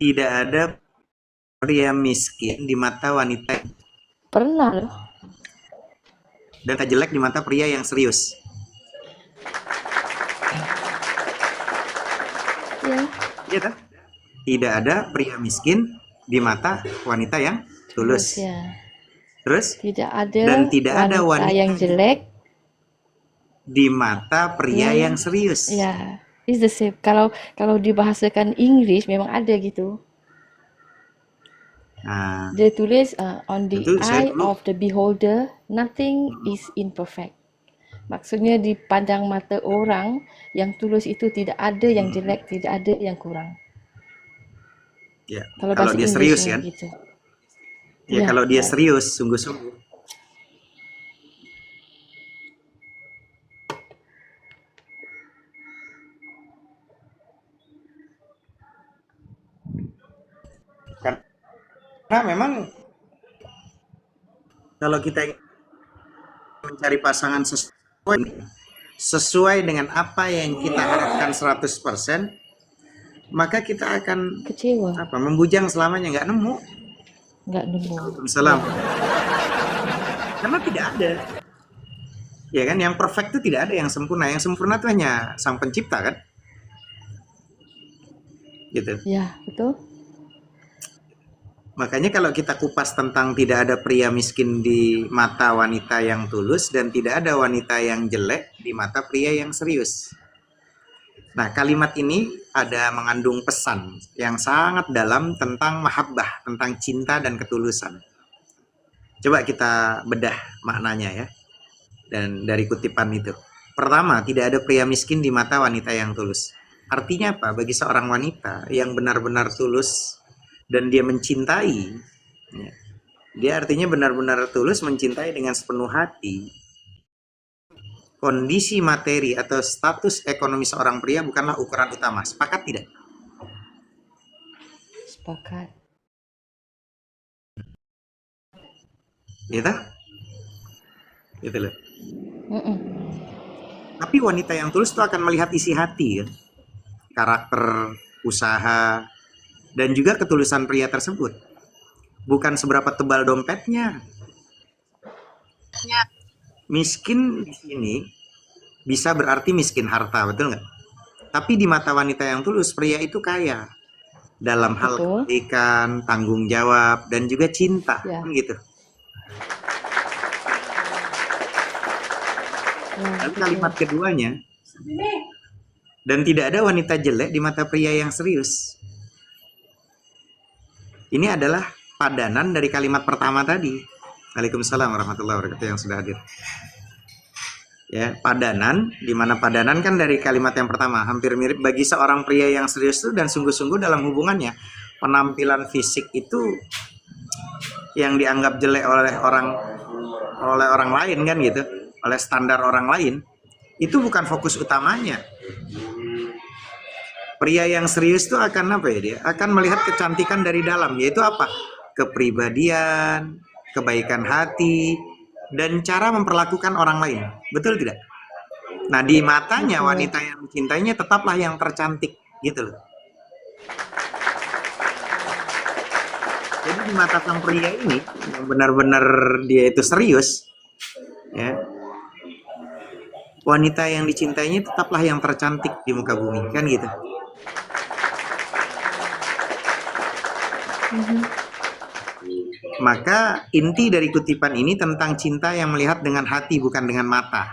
Tidak ada pria miskin di mata wanita Pernah loh. dan tak jelek di mata pria yang serius. Ya, Iya kan? Tidak ada pria miskin di mata wanita yang tulus tulus. ya. Terus Tidak dan ada tidak ada wanita yang wanita jelek. di mata pria Ya, yang serius. ya. It's the same. Kalau dibahasakan English memang ada gitu. Nah, Dia tulis on the itu saya eye dulu of the beholder, nothing is imperfect. Maksudnya di pandang mata orang yang tulus itu tidak ada yang jelek, tidak ada yang kurang. ya Kalau kalau bahasa dia serius Englishnya kan, gitu. ya Ya, kalau dia right. serius sungguh-sungguh. Karena memang kalau kita mencari pasangan sesuai dengan apa yang kita harapkan 100%, maka kita akan Kecewa, membujang selamanya nggak nemu. nggak nemu. Waalaikumsalam. Ya, Karena tidak ada, ya kan? Yang perfect itu tidak ada yang sempurna. Yang sempurna itu hanya sang pencipta kan, gitu. ya betul. Makanya kalau kita kupas tentang tidak ada pria miskin di mata wanita yang tulus dan tidak ada wanita yang jelek di mata pria yang serius. Nah, kalimat ini ada mengandung pesan yang sangat dalam tentang mahabbah, tentang cinta dan ketulusan. Coba kita bedah maknanya ya, dan dari kutipan itu. Pertama, tidak ada pria miskin di mata wanita yang tulus. Artinya apa? Bagi seorang wanita yang benar-benar tulus dan dia mencintai, ya, dia artinya benar-benar tulus mencintai dengan sepenuh hati. Kondisi materi atau status ekonomi seorang pria bukanlah ukuran utama. Sepakat tidak? Sepakat. Gitu? Gitu loh. Mm-mm. Tapi wanita yang tulus itu akan melihat isi hati, ya. Karakter, usaha, dan juga ketulusan pria tersebut. Bukan seberapa tebal dompetnya. Miskin di sini bisa berarti miskin harta, betul nggak? Tapi di mata wanita yang tulus, pria itu kaya dalam hal Betul. kebaikan, tanggung jawab, dan juga cinta, Ya, kan gitu. ya Lalu betul. kalimat keduanya, dan tidak ada wanita jelek di mata pria yang serius. Ini adalah padanan dari kalimat pertama tadi. Waalaikumsalam warahmatullahi wabarakatuh yang sudah hadir. Ya, padanan, di mana padanan kan dari kalimat yang pertama, hampir mirip bagi seorang pria yang serius dan sungguh-sungguh dalam hubungannya. Penampilan fisik itu yang dianggap jelek oleh orang lain kan gitu, oleh standar orang lain, itu bukan fokus utamanya. Pria yang serius itu akan apa ya, dia akan melihat kecantikan dari dalam, yaitu apa? Kepribadian, kebaikan hati, dan cara memperlakukan orang lain. Betul tidak? Nah, di matanya Betul. wanita yang mencintainya tetaplah yang tercantik, gitu loh. Jadi di mata sang pria ini yang benar-benar dia itu serius, ya, wanita yang dicintainya tetaplah yang tercantik di muka bumi, kan gitu. Mhm. Maka inti dari kutipan ini tentang cinta yang melihat dengan hati bukan dengan mata.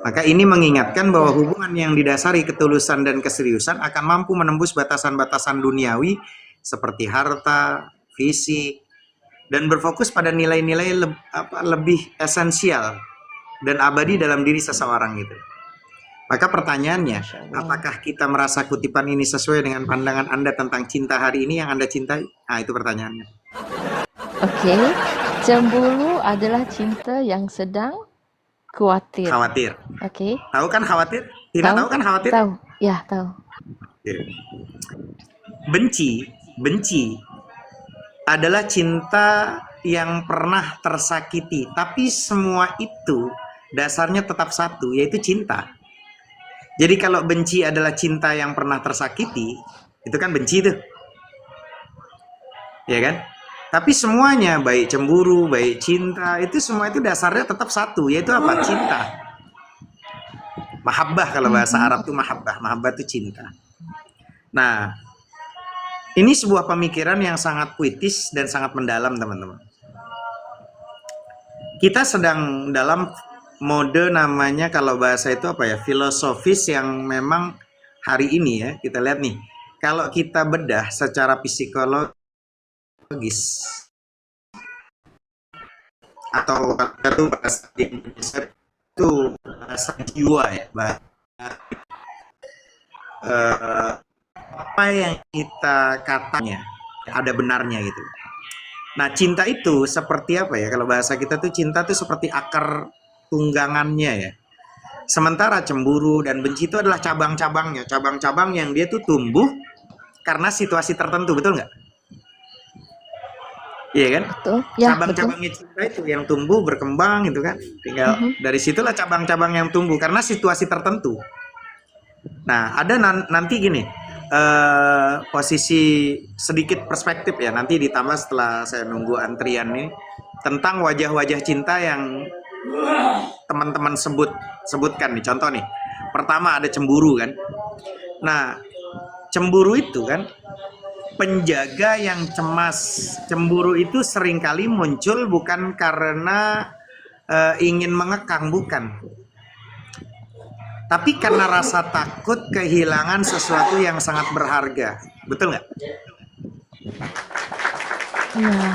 Maka ini mengingatkan bahwa Ya, hubungan yang didasari ketulusan dan keseriusan akan mampu menembus batasan-batasan duniawi seperti harta, fisik, dan berfokus pada nilai-nilai lebih esensial dan abadi dalam diri seseorang itu. Maka pertanyaannya, Masya Allah. apakah kita merasa kutipan ini sesuai dengan pandangan Anda tentang cinta hari ini yang Anda cintai? Nah, itu pertanyaannya. Oke, cemburu adalah cinta yang sedang khawatir. Khawatir. Oke, Tahu kan khawatir? Tidak tahu? tahu kan khawatir? Tahu. Ya, tahu. Benci, benci adalah cinta yang pernah tersakiti, tapi semua itu dasarnya tetap satu, yaitu cinta. Jadi kalau benci adalah cinta yang pernah tersakiti, Itu kan benci tuh, ya kan? Tapi semuanya, baik cemburu, baik cinta, itu semua itu dasarnya tetap satu, yaitu apa? Cinta. Mahabbah kalau bahasa Arab tuh mahabbah. Mahabbah itu cinta. Nah, ini sebuah pemikiran yang sangat puitis dan sangat mendalam, teman-teman. Kita sedang dalam mode namanya kalau bahasa itu apa ya? Filosofis yang memang hari ini ya, kita lihat nih. Kalau kita bedah secara psikologis atau itu bahasa Indonesia itu bahasa jiwa ya, apa yang kita katanya ada benarnya gitu. Nah, cinta itu seperti apa ya? Kalau bahasa kita tuh cinta tuh seperti akar tunggangannya ya. Sementara cemburu dan benci itu adalah cabang-cabangnya, cabang-cabang yang dia tuh tumbuh karena situasi tertentu, betul nggak? Iya kan? Betul. Ya, betul. Cabang-cabangnya cinta itu yang tumbuh berkembang gitu kan. Tinggal dari situlah cabang-cabang yang tumbuh karena situasi tertentu. Nah, ada nanti gini, posisi sedikit perspektif ya, nanti ditambah setelah saya nunggu antrian nih, tentang wajah-wajah cinta yang teman-teman sebutkan nih. Contoh nih, pertama ada cemburu kan. Nah, cemburu itu kan penjaga yang cemas. Cemburu itu seringkali muncul bukan karena ingin mengekang, bukan. Tapi karena rasa takut kehilangan sesuatu yang sangat berharga. Betul nggak? Ya.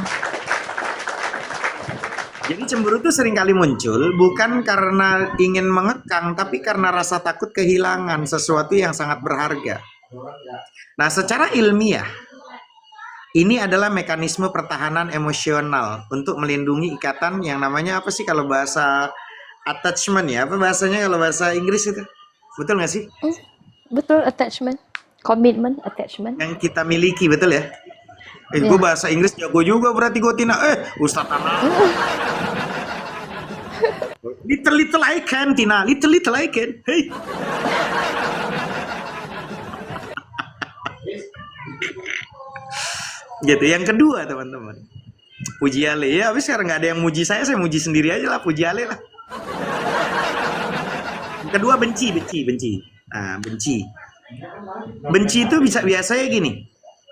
Jadi cemburu itu seringkali muncul bukan karena ingin mengekang, tapi karena rasa takut kehilangan sesuatu yang sangat berharga. Nah, secara ilmiah, ini adalah mekanisme pertahanan emosional untuk melindungi ikatan yang namanya apa sih kalau bahasa attachment ya? Apa bahasanya kalau bahasa Inggris itu? Betul nggak sih? Betul, attachment. Commitment, attachment. Yang kita miliki, betul ya? Gue bahasa Inggris jago juga berarti gue Tina. Ustaz Tana. Little I can, Tina. Little I can. Hey. Gitu. Yang kedua, teman-teman. Puji Ale. Ya, habis sekarang nggak ada yang muji saya muji sendiri aja lah. Puji Ale lah. Yang kedua, benci. Nah, benci. Benci itu bisa biasanya gini.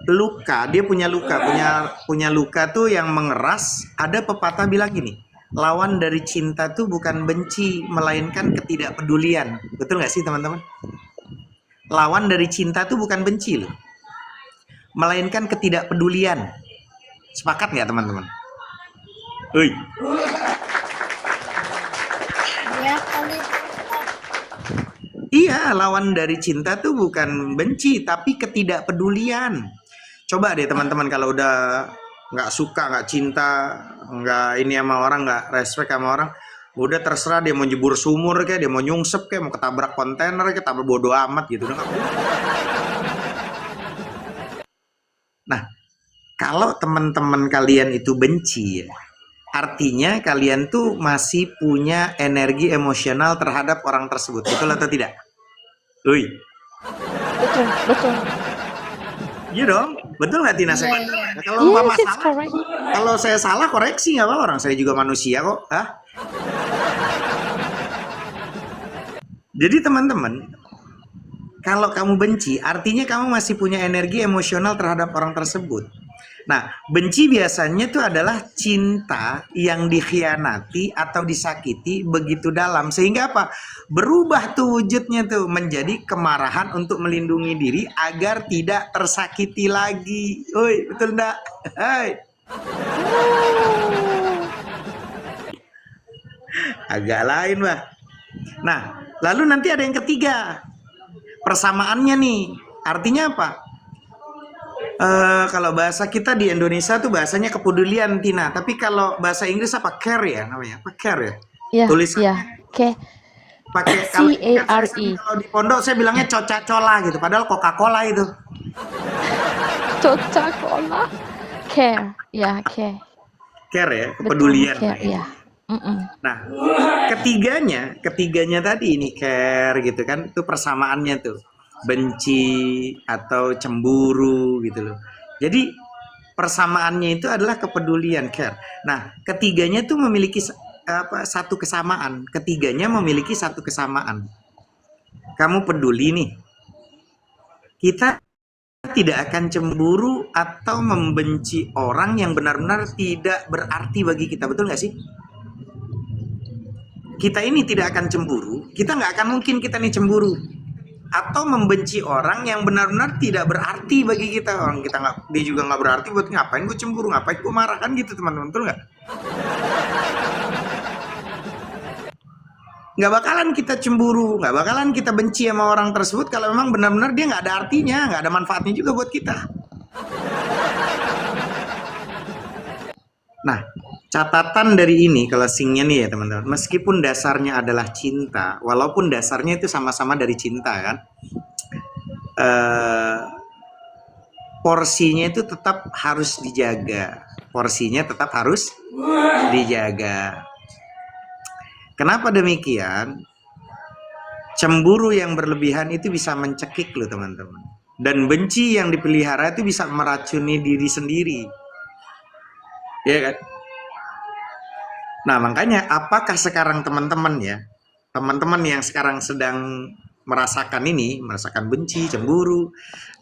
Luka, dia punya luka tuh yang mengeras. Ada pepatah bilang gini, lawan dari cinta tuh bukan benci, melainkan ketidakpedulian. Betul nggak sih teman-teman? Lawan dari cinta tuh bukan benci loh, melainkan ketidakpedulian. Sepakat nggak teman-teman? Oi. Iya, lawan dari cinta tuh bukan benci, tapi ketidakpedulian. Coba deh teman-teman kalau udah nggak suka, nggak cinta, nggak ini sama orang, nggak respect sama orang, udah terserah dia mau jebur sumur kayak, dia mau nyungsep kayak, mau ketabrak kontainer kayak, tabrak bodo amat gitu. Udah nggak. Nah, kalau teman-teman kalian itu benci ya, artinya kalian tuh masih punya energi emosional terhadap orang tersebut. Betul atau tidak? Ui. Betul. Iya dong, betul nggak Tina? Saya Yes, kalau umpama it's salah, correct. kalau saya salah koreksi nggak apa-apa, orang saya juga manusia kok. Jadi teman-teman, kalau kamu benci, artinya kamu masih punya energi emosional terhadap orang tersebut. Nah, benci biasanya itu adalah cinta yang dikhianati atau disakiti begitu dalam. Sehingga apa? Berubah tuh wujudnya tuh menjadi kemarahan untuk melindungi diri agar tidak tersakiti lagi. Oi, betul enggak? Hai. Agak lain, Bah. Nah, lalu nanti ada yang ketiga. Persamaannya nih. Artinya apa? Kalau bahasa kita di Indonesia tuh bahasanya kepedulian, Tina. Tapi kalau bahasa Inggris apa? Care ya namanya? Apa care ya? Ya, Tulisannya care. pakai kalau C-A-R-E. kalau di pondok saya bilangnya Coca-Cola gitu. Padahal Coca-Cola itu. Coca-Cola. Care. Ya, care. Care ya, Betul, kepedulian. care. Ya. Nah, ketiganya tadi ini care gitu kan, itu persamaannya tuh. benci atau cemburu gitu loh. Jadi persamaannya itu adalah kepedulian, care. Nah, ketiganya itu memiliki satu kesamaan. Ketiganya memiliki satu kesamaan. Kamu peduli nih. Kita tidak akan cemburu atau membenci orang yang benar-benar tidak berarti bagi kita, betul nggak sih? Kita ini tidak akan cemburu, kita nggak akan mungkin kita nih cemburu atau membenci orang yang benar-benar tidak berarti bagi kita. Orang kita nggak, dia juga nggak berarti, buat ngapain gue cemburu, ngapain gue marah, kan gitu teman-teman, betul nggak? Nggak bakalan kita cemburu, nggak bakalan kita benci sama orang tersebut kalau memang benar-benar dia nggak ada artinya, nggak ada manfaatnya juga buat kita. Nah, catatan dari ini closingnya nih ya teman-teman, meskipun dasarnya adalah cinta, walaupun dasarnya itu sama-sama dari cinta kan, porsinya itu tetap harus dijaga. Porsinya tetap harus dijaga. Kenapa demikian? Cemburu yang berlebihan itu bisa mencekik loh teman-teman. Dan benci yang dipelihara itu bisa meracuni diri sendiri. Ya kan? Nah makanya apakah sekarang teman-teman ya, teman-teman yang sekarang sedang merasakan ini, merasakan benci, cemburu,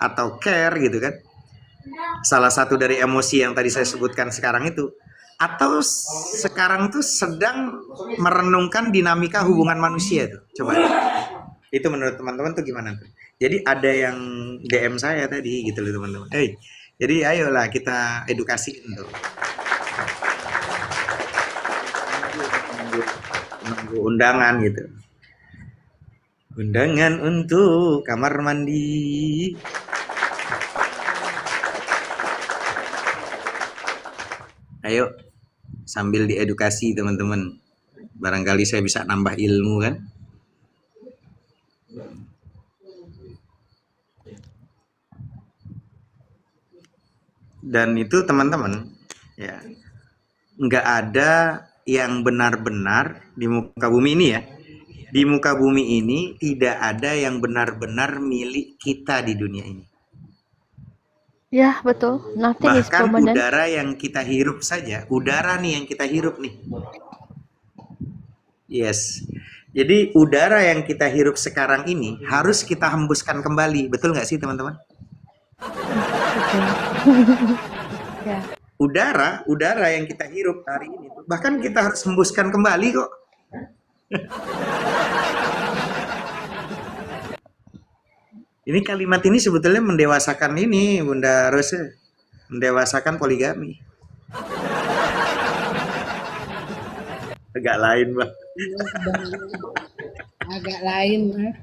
atau care gitu kan, salah satu dari emosi yang tadi saya sebutkan sekarang itu, atau sekarang tuh sedang merenungkan dinamika hubungan manusia tuh, coba itu menurut teman-teman tuh gimana tuh? Jadi ada yang DM saya tadi gitu loh teman-teman, jadi ayolah kita edukasi tuh, menunggu undangan gitu, undangan untuk kamar mandi. Ayo sambil diedukasi teman-teman, barangkali saya bisa nambah ilmu kan. Dan itu teman-teman ya, nggak ada yang benar-benar di muka bumi ini ya, di muka bumi ini tidak ada yang benar-benar milik kita di dunia ini. Ya, betul. Nothing is Bahkan permanent. udara yang kita hirup saja, udara nih yang kita hirup nih. Yes. Jadi udara yang kita hirup sekarang ini harus kita hembuskan kembali. Betul nggak sih teman-teman? Ya. Udara yang kita hirup hari ini, bahkan kita harus hembuskan kembali kok. Ini kalimat ini sebetulnya mendewasakan ini, Bunda Rose, mendewasakan poligami. Agak lain, Bang. Agak lain, Mas.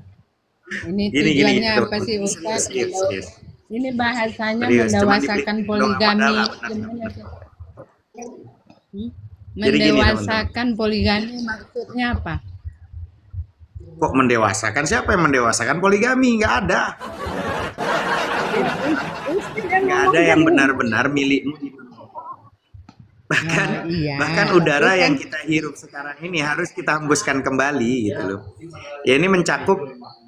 Ini Gini, tujuannya gini, apa sih, Ustaz? Yes. Ini bahasanya Serius, cuman mendewasakan dibeli poligami. modal lah, benar. Gimana sih? Jadi gini, Mendewasakan poligami maksudnya apa? Kok mendewasakan? Siapa yang mendewasakan poligami? Nggak ada. Nggak ada yang benar-benar milikmu. Bahkan iya. bahkan udara yang kita hirup sekarang ini harus kita hembuskan kembali gitu loh. Ya ini mencakup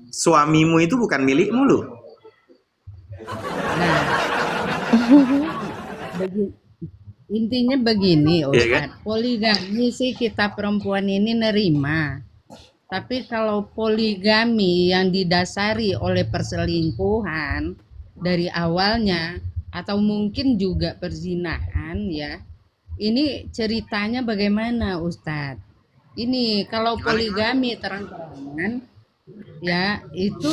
suamimu itu bukan milikmu loh. Nah, intinya begini, Ustaz. Iya kan? Poligami sih kita perempuan ini nerima. Tapi kalau poligami yang didasari oleh perselingkuhan dari awalnya atau mungkin juga perzinahan ya. Ini ceritanya bagaimana, Ustadz? Ini kalau poligami terang-terangan ya itu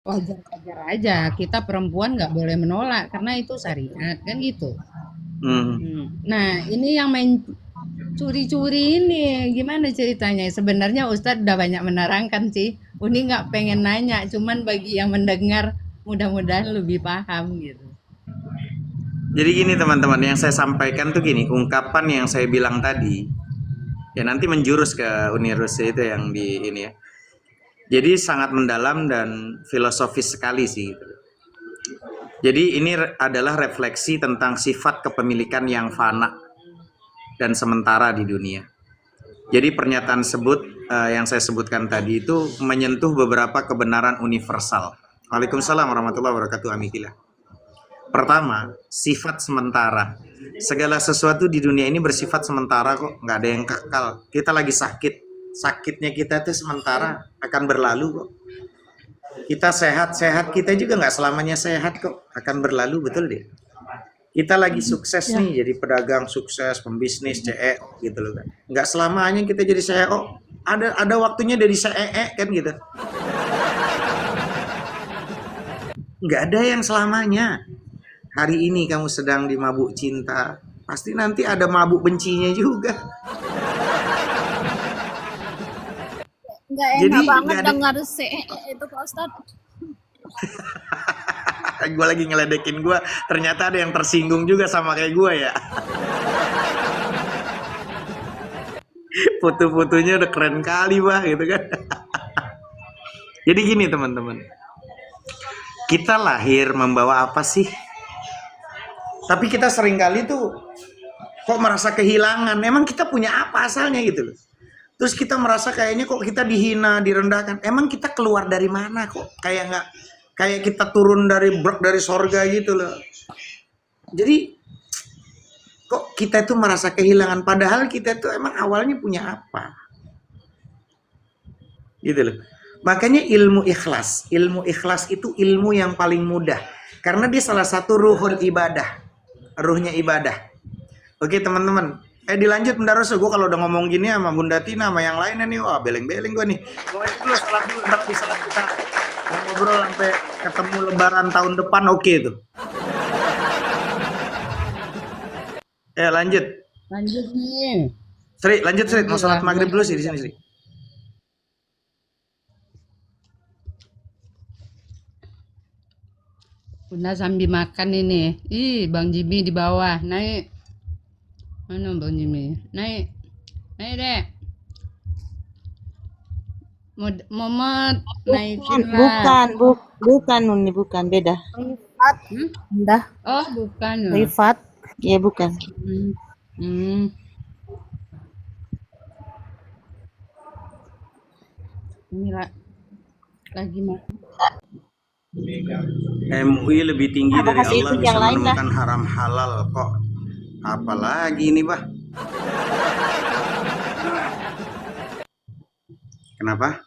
wajar-wajar aja. Kita perempuan nggak boleh menolak karena itu syariat kan gitu. Nah, ini yang main curi-curi ini gimana ceritanya? Sebenarnya Ustadz udah banyak menerangkan sih. Uni nggak pengen nanya, cuman bagi yang mendengar mudah-mudahan lebih paham gitu. Jadi gini teman-teman, yang saya sampaikan tuh gini, ungkapan yang saya bilang tadi, ya nanti menjurus ke Unirus itu yang di ini ya. Jadi sangat mendalam dan filosofis sekali sih. Jadi ini adalah refleksi tentang sifat kepemilikan yang fana dan sementara di dunia. Jadi pernyataan yang saya sebutkan tadi itu menyentuh beberapa kebenaran universal. Waalaikumsalam warahmatullahi wabarakatuh, Amikillah. Pertama, sifat sementara. Segala sesuatu di dunia ini bersifat sementara kok, nggak ada yang kekal. Kita lagi sakit, sakitnya kita itu sementara, akan berlalu kok. Kita sehat-sehat, kita juga nggak selamanya sehat kok, akan berlalu, betul deh. Kita lagi sukses nih, jadi pedagang sukses, pembisnis, CEO gitu loh kan. Nggak selamanya kita jadi CEO, ada waktunya dari CEE kan gitu. Nggak ada yang selamanya. Hari ini kamu sedang di mabuk cinta, pasti nanti ada mabuk bencinya juga. Nggak enak Jadi banget nggak ada. dengar itu Pak Ustadz. Gue lagi ngeledekin gue, ternyata ada yang tersinggung juga sama kayak gue ya. Foto-fotonya udah keren kali bah gitu kan. Jadi gini teman-teman, kita lahir membawa apa sih? Tapi kita seringkali tuh kok merasa kehilangan. Emang kita punya apa asalnya gitu loh. Terus kita merasa kayaknya kok kita dihina, direndahkan. Emang kita keluar dari mana kok? Kayak kita turun dari sorga gitu loh. Jadi kok kita itu merasa kehilangan, padahal kita itu emang awalnya punya apa? Gitu loh. Makanya ilmu ikhlas itu ilmu yang paling mudah. Karena dia salah satu ruhul ibadah. Ruhnya ibadah. Oke teman-teman, dilanjut Bunda Rosa. Gue kalau udah ngomong gini sama Bunda Tina sama yang lainnya nih, wah beleng-beleng gue nih. Gue dulu salat dulu, ntar bisa kita ngobrol sampai ketemu Lebaran tahun depan, oke tuh. Ya lanjut. Lanjut nih. Sri, lanjut Sri. Mau salat maghrib dulu sih di sini Sri. Bunda sambil makan ini. Ih, Bang Jimmy di bawah. Naik. Mana Bang Jimmy? Naik. Naik, Dek. Momot, naikin lah. Bukan Nuni, bukan, beda. Rifat. Dah. Oh, bukan. Rifat, ya bukan. Hmm. Ini lagi makan. MUI lebih tinggi dari Bahas Allah, itu bisa yang lain dah. menemukan haram halal kok. Apalagi ini bah? Kenapa?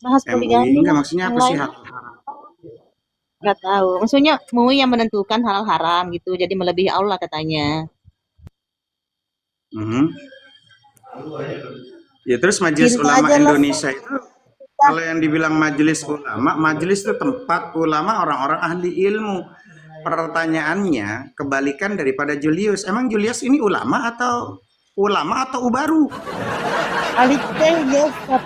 Bahas poligami MUI enggak, lah, maksudnya yang apa sih lain. halal haram? Nggak tahu. Maksudnya MUI yang menentukan halal haram gitu. Jadi melebihi Allah katanya. Ya terus Majelis Cinta Ulama aja lah. Indonesia itu, kalau yang dibilang majelis ulama, majelis itu tempat ulama orang-orang ahli ilmu. Pertanyaannya kebalikan daripada Julius. Emang Julius ini ulama atau ubaru? Aliteng ya Ustaz,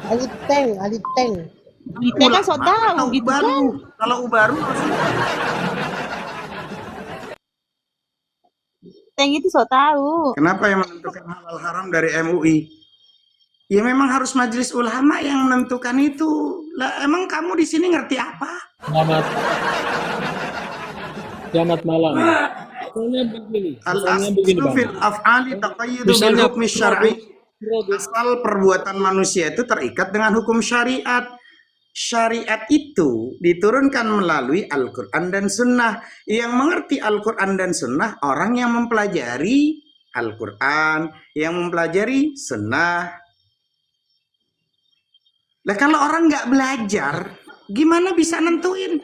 aliteng. Kita kan so tahu atau gitu ubaru? kan. Kalau ubaru maksudnya Teng itu so tahu. kenapa yang menentukan halal haram dari MUI? Ya memang harus majelis ulama yang menentukan itu. Lah emang kamu di sini ngerti apa? Selamat malam. Soalnya begini, Al-aslu Bang. fil af'ali taqayyudu bil Misalnya hukmi syar'i. produk Asal perbuatan manusia itu terikat dengan hukum syariat. Syariat itu diturunkan melalui Al-Quran dan Sunnah. Yang mengerti Al-Quran dan Sunnah orang yang mempelajari Al-Quran, yang mempelajari Sunnah. Nah kalau orang nggak belajar, gimana bisa nentuin?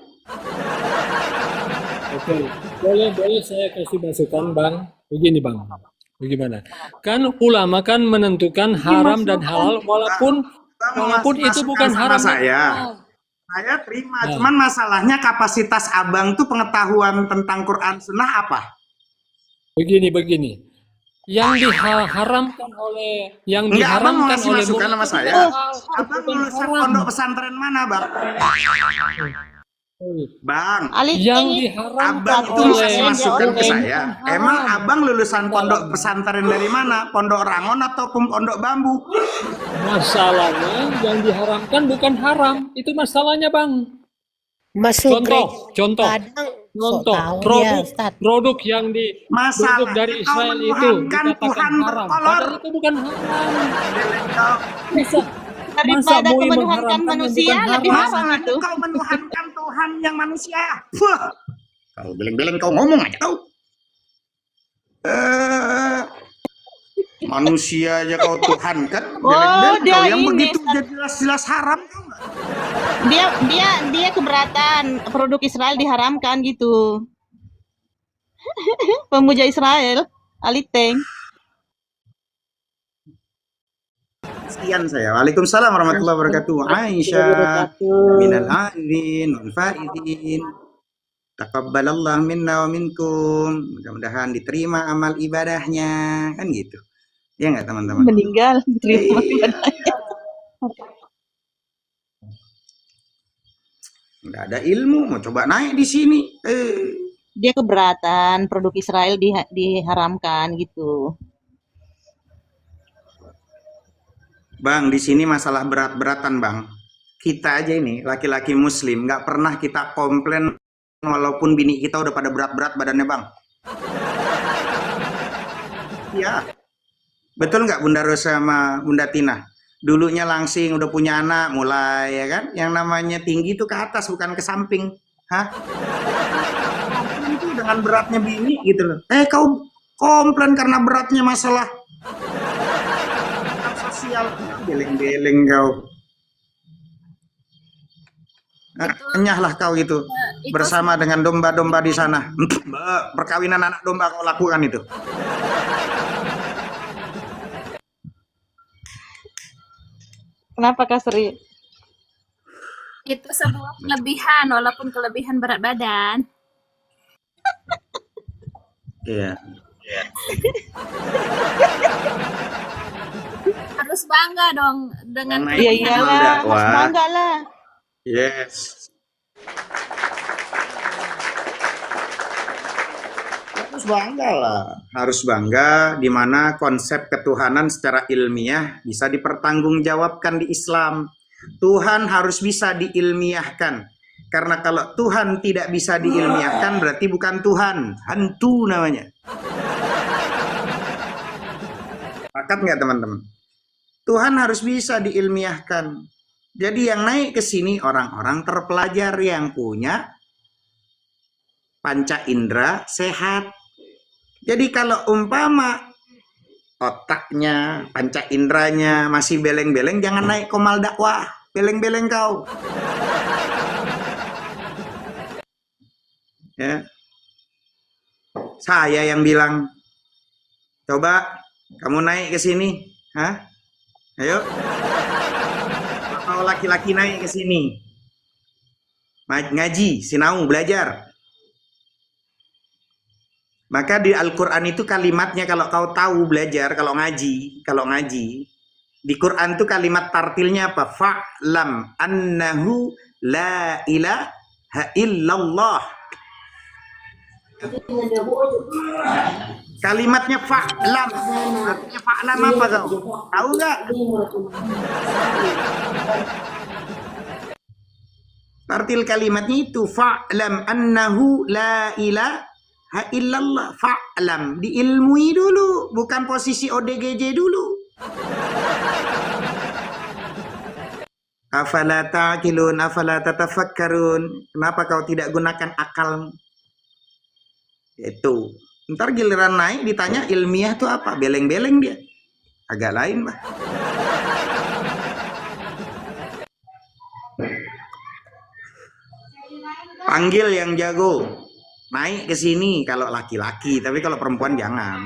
Oke, boleh saya kasih masukan Bang. Begini Bang, bagaimana? Kan ulama kan menentukan haram dan halal walaupun itu bukan haram. Saya terima, cuman masalahnya kapasitas abang tuh pengetahuan tentang Quran Sunnah apa? Begini. Yang diharamkan oleh Abang mau ngasih oleh masukan sama murid saya. itu Abang bukan lulusan haram. pondok pesantren mana, Bang? Bang, Yang Aliteng abang itu diharamkan ngasih masukan ke oleh saya. Emang abang lulusan pondok pesantren dari mana? Pondok Rangon atau pondok Bambu? masalahnya yang diharamkan bukan haram. Itu masalahnya Bang. Masuk Contoh. kadang so tahu ya Ustaz. Produk yang Masalahnya dari kau Israel itu menuhankan dikatakan Tuhan haram. berkolor. Padahal itu bukan haram. Bisa Masa Daripada MUI menuhankan mengharamkan yang manusia bukan lebih haram? haram Masa itu. kau menuhankan Tuhan yang manusia? Fuh. Kau beleng-beleng kau ngomong aja kau. Eh, manusia aja kau Tuhan kan? Oh, Beleng-beleng dia kau yang ini, begitu Ustaz. jelas-jelas haram. Dia keberatan produk Israel diharamkan gitu. Pemuja Israel, Aliteng. Sekian saya. Waalaikumsalam warahmatullahi wabarakatuh. Aisyah minal aidin wal faidin. Taqabbalallah minna wa minkum. Mudah-mudahan diterima amal ibadahnya. Kan gitu. Ya nggak teman-teman? Meninggal diterima Iya. ibadahnya. Nggak ada ilmu, mau coba naik di sini. Dia keberatan produk Israel diharamkan gitu. Bang, di sini masalah berat-beratan, Bang. Kita aja ini, laki-laki muslim, nggak pernah kita komplain walaupun bini kita udah pada berat-berat badannya, Bang. Iya. Betul nggak Bunda Rosa sama Bunda Tina? Dulunya langsing, udah punya anak, mulai ya kan? Yang namanya tinggi itu ke atas, bukan ke samping. Hah? Itu dengan beratnya bini gitu loh. Kau komplain karena beratnya masalah sosial. Beleng-beleng kau. Enyahlah kau gitu. Bersama dengan domba-domba di sana. Perkawinan anak domba kau lakukan itu. Kenapa Kak Sri? Itu sebuah kelebihan, walaupun kelebihan berat badan. Iya. Harus bangga dong dengan Iya iyalah, harus Wah. bangga lah. Yes. Harus bangga di mana konsep ketuhanan secara ilmiah bisa dipertanggungjawabkan di Islam. Tuhan harus bisa diilmiahkan. Karena kalau Tuhan tidak bisa diilmiahkan berarti bukan Tuhan, hantu namanya. Sepakat nggak teman-teman? Tuhan harus bisa diilmiahkan. Jadi yang naik ke sini orang-orang terpelajar yang punya panca indera sehat. Jadi kalau umpama otaknya, panca inderanya masih beleng-beleng, jangan naik komal dakwah. Beleng-beleng kau. Ya. Saya yang bilang, coba kamu naik ke sini. Hah? Ayo. Kalau laki-laki naik ke sini. Ngaji, sinau, belajar. Maka di Al-Quran itu kalimatnya kalau kau tahu belajar, kalau ngaji, di Quran itu kalimat tartilnya apa? Fa'lam annahu la ilaha illallah. Kalimatnya fa'lam. Artinya fa'lam apa kau? Tahu nggak? Tartil kalimatnya itu fa'lam annahu la ilaha illallah. Fa'lam, diilmui dulu, bukan posisi ODGJ dulu. Afala ta'qilun, afala tatafakkarun. Kenapa kau tidak gunakan akal? Itu. Ntar giliran naik ditanya ilmiah itu apa? Beleng-beleng dia. Agak lain, Bah. Panggil yang jago. Naik ke sini kalau laki-laki, tapi kalau perempuan jangan.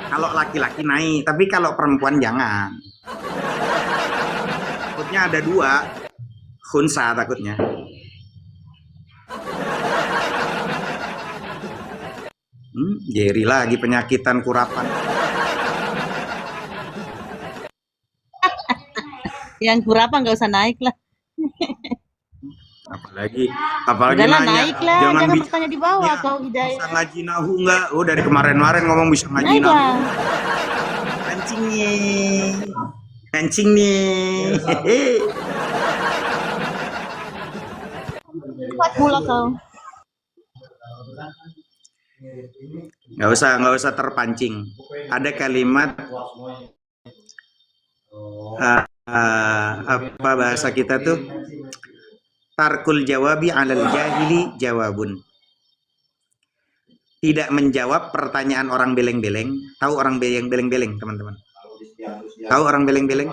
Kalau laki-laki naik, tapi kalau perempuan jangan. Takutnya ada dua, khunsa takutnya. Jerry lagi penyakitan kurapan. Yang kurapan nggak usah naik lah. Apalagi Udahlah nanya, naik lah, jangan bisa bertanya di bawah kau Hidayah. ngaji nahu nggak? Oh dari kemarin-kemarin ngomong bisa ngaji Naik nahu. lah. Kencing nih. Kuat pula kau. Nggak usah terpancing. Ada kalimat apa bahasa kita tuh, tarkul jawabi alal jahili jawabun. Tidak menjawab pertanyaan orang beleng-beleng. Tahu orang beleng-beleng, teman-teman? Tahu orang beleng-beleng?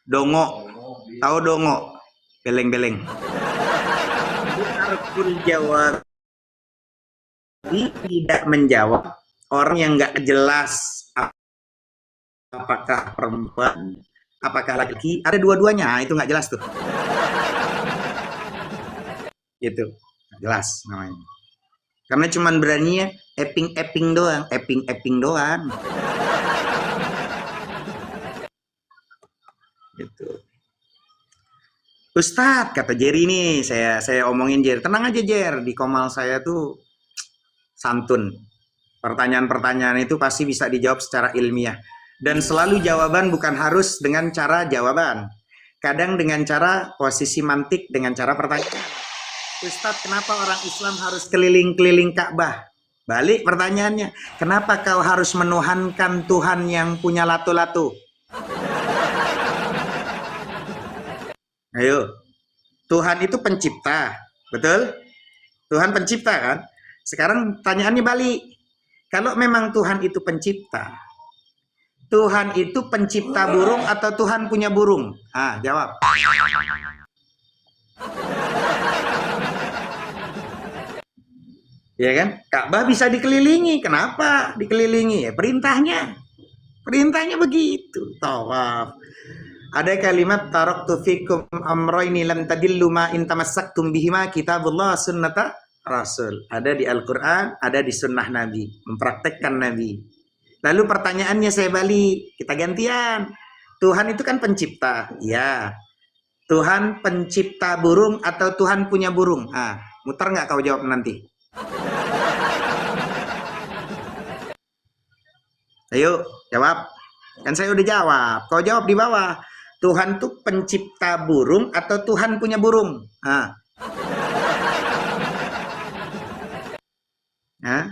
Dongo. Tahu dongo? Beleng-beleng. Tarkul jawabi, tidak menjawab orang yang nggak jelas apakah perempuan, apakah laki-laki, ada dua-duanya, itu nggak jelas tuh. Gitu, nggak jelas namanya. Karena cuman beraninya epping doang, epping doang. Gitu. Ustadz, kata Jerry nih, saya omongin Jerry, tenang aja Jer, di Komal saya tuh santun. Pertanyaan-pertanyaan itu pasti bisa dijawab secara ilmiah. Dan selalu jawaban bukan harus dengan cara jawaban. Kadang dengan cara posisi mantik, dengan cara pertanyaan. Ustadz, kenapa orang Islam harus keliling-keliling Ka'bah? Balik pertanyaannya, kenapa kau harus menuhankan Tuhan yang punya lato-lato? Ayo, Tuhan itu pencipta, betul? Tuhan pencipta kan? Sekarang pertanyaannya balik. Kalau memang Tuhan itu pencipta, Tuhan itu pencipta burung atau Tuhan punya burung? Ah, jawab. Ya kan? Ka'bah bisa dikelilingi. Kenapa dikelilingi? Ya perintahnya. Perintahnya begitu. Tawaf. Ada kalimat taraktu fikum amroini lam tadillu ma in tamassaktum bihima kitabullah sunnata rasul. Ada di Al-Qur'an, ada di sunnah Nabi, mempraktekkan Nabi. Lalu pertanyaannya saya balik, kita gantian. Tuhan itu kan pencipta. Ya. Tuhan pencipta burung atau Tuhan punya burung? Ah, muter nggak kau jawab nanti? Ayo, jawab. Kan saya udah jawab. Kau jawab di bawah. Tuhan tuh pencipta burung atau Tuhan punya burung? Hah? Hah?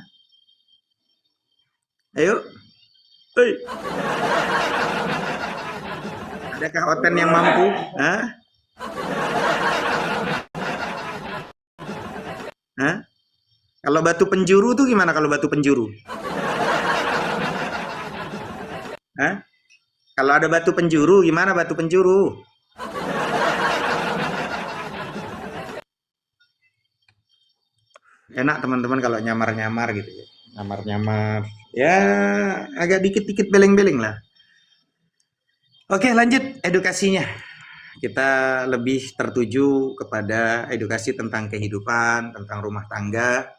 Ayo. Hei. Adakah Oten yang mampu? Hah? Hah? Kalau batu penjuru tuh gimana kalau batu penjuru? Hah? Kalau ada batu penjuru, gimana batu penjuru? Enak teman-teman kalau nyamar-nyamar gitu ya. Nyamar-nyamar. Ya, agak dikit-dikit beleng-beleng lah. Oke, lanjut edukasinya. Kita lebih tertuju kepada edukasi tentang kehidupan, tentang rumah tangga.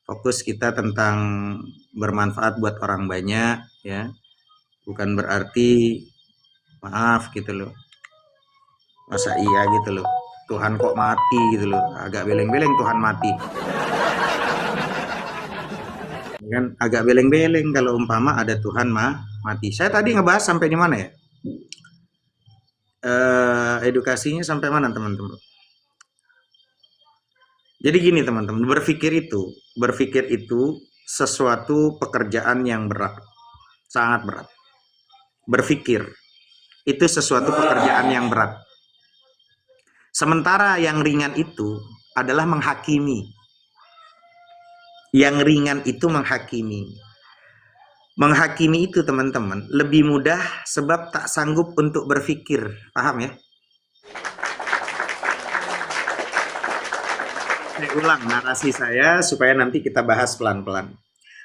Fokus kita tentang bermanfaat buat orang banyak, ya. Bukan berarti maaf gitu loh. Masa iya gitu loh. Tuhan kok mati gitu loh. Agak beleng-beleng Tuhan mati. Kan agak beleng-beleng kalau umpama ada Tuhan mati. Saya tadi ngebahas sampai di mana ya? Edukasinya sampai mana teman-teman? Jadi gini teman-teman, berpikir itu sesuatu pekerjaan yang berat, sangat berat. Berpikir itu sesuatu pekerjaan yang berat. Sementara yang ringan itu adalah menghakimi. Yang ringan itu menghakimi. Menghakimi itu teman-teman lebih mudah sebab tak sanggup untuk berpikir. Paham ya? Saya ulang narasi saya supaya nanti kita bahas pelan-pelan.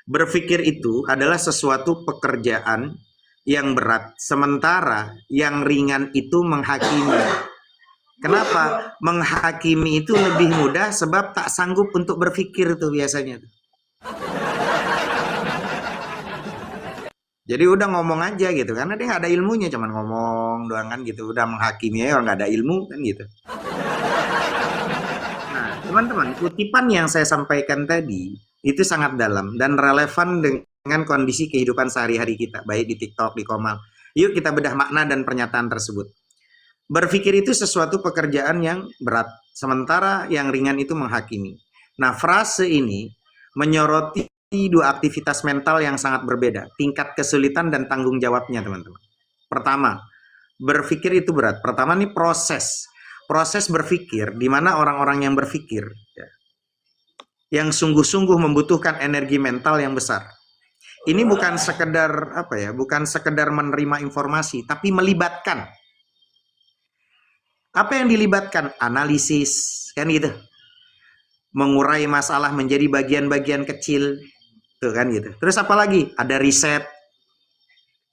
Berpikir itu adalah sesuatu pekerjaan yang berat, sementara yang ringan itu menghakimi. Kenapa? Menghakimi itu lebih mudah sebab tak sanggup untuk berpikir tuh biasanya. Jadi udah ngomong aja gitu, karena dia nggak ada ilmunya, cuman ngomong doang kan gitu, udah menghakimi ya orang nggak ada ilmu kan gitu. Nah, teman-teman, kutipan yang saya sampaikan tadi itu sangat dalam dan relevan dengan kondisi kehidupan sehari-hari kita, baik di TikTok, di Komal. Yuk kita bedah makna dan pernyataan tersebut. Berpikir itu sesuatu pekerjaan yang berat, sementara yang ringan itu menghakimi. Nah, frase ini menyoroti dua aktivitas mental yang sangat berbeda, tingkat kesulitan dan tanggung jawabnya, teman-teman. Pertama, berpikir itu berat. Pertama nih proses berpikir, di mana orang-orang yang berpikir, ya, yang sungguh-sungguh membutuhkan energi mental yang besar. Ini bukan sekedar apa ya, bukan sekedar menerima informasi, tapi melibatkan. Apa yang dilibatkan? Analisis, kan gitu. Mengurai masalah menjadi bagian-bagian kecil, tuh kan gitu. Terus apa lagi? Ada riset,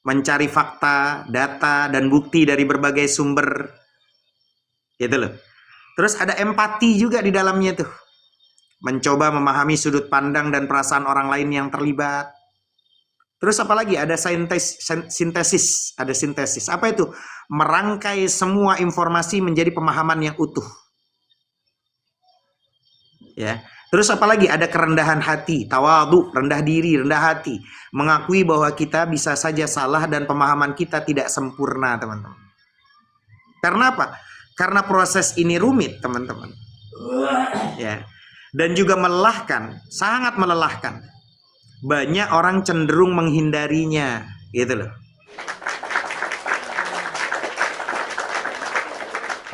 mencari fakta, data, dan bukti dari berbagai sumber, gitu loh. Terus ada empati juga di dalamnya tuh. Mencoba memahami sudut pandang dan perasaan orang lain yang terlibat. Terus apa lagi? Ada sintesis. Ada sintesis. Apa itu? Merangkai semua informasi menjadi pemahaman yang utuh. Ya. Terus apa lagi? Ada kerendahan hati, tawadhu, rendah diri, rendah hati. Mengakui bahwa kita bisa saja salah dan pemahaman kita tidak sempurna, teman-teman. Karena apa? Karena proses ini rumit, teman-teman. Ya. Dan juga melelahkan, sangat melelahkan. Banyak orang cenderung menghindarinya, gitu loh.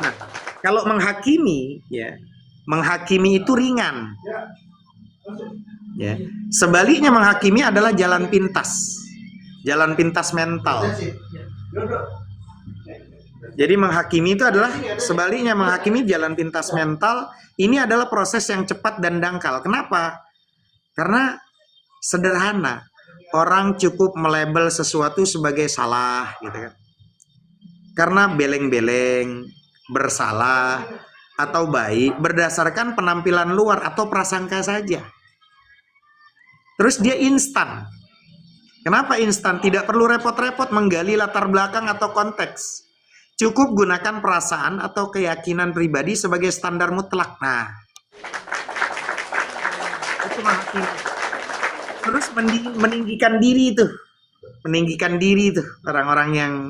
Nah, kalau menghakimi, ya, menghakimi itu ringan. Ya, sebaliknya menghakimi adalah jalan pintas mental. Jadi menghakimi itu adalah sebaliknya, menghakimi jalan pintas mental. Ini adalah proses yang cepat dan dangkal. Kenapa? Karena sederhana, orang cukup melabel sesuatu sebagai salah, gitu kan. Karena beleng-beleng, bersalah, atau baik berdasarkan penampilan luar atau prasangka saja. Terus dia instan. Kenapa instan? Tidak perlu repot-repot menggali latar belakang atau konteks. Cukup gunakan perasaan atau keyakinan pribadi sebagai standar mutlak. Nah, itu menghakimi. Terus meninggikan diri itu orang-orang yang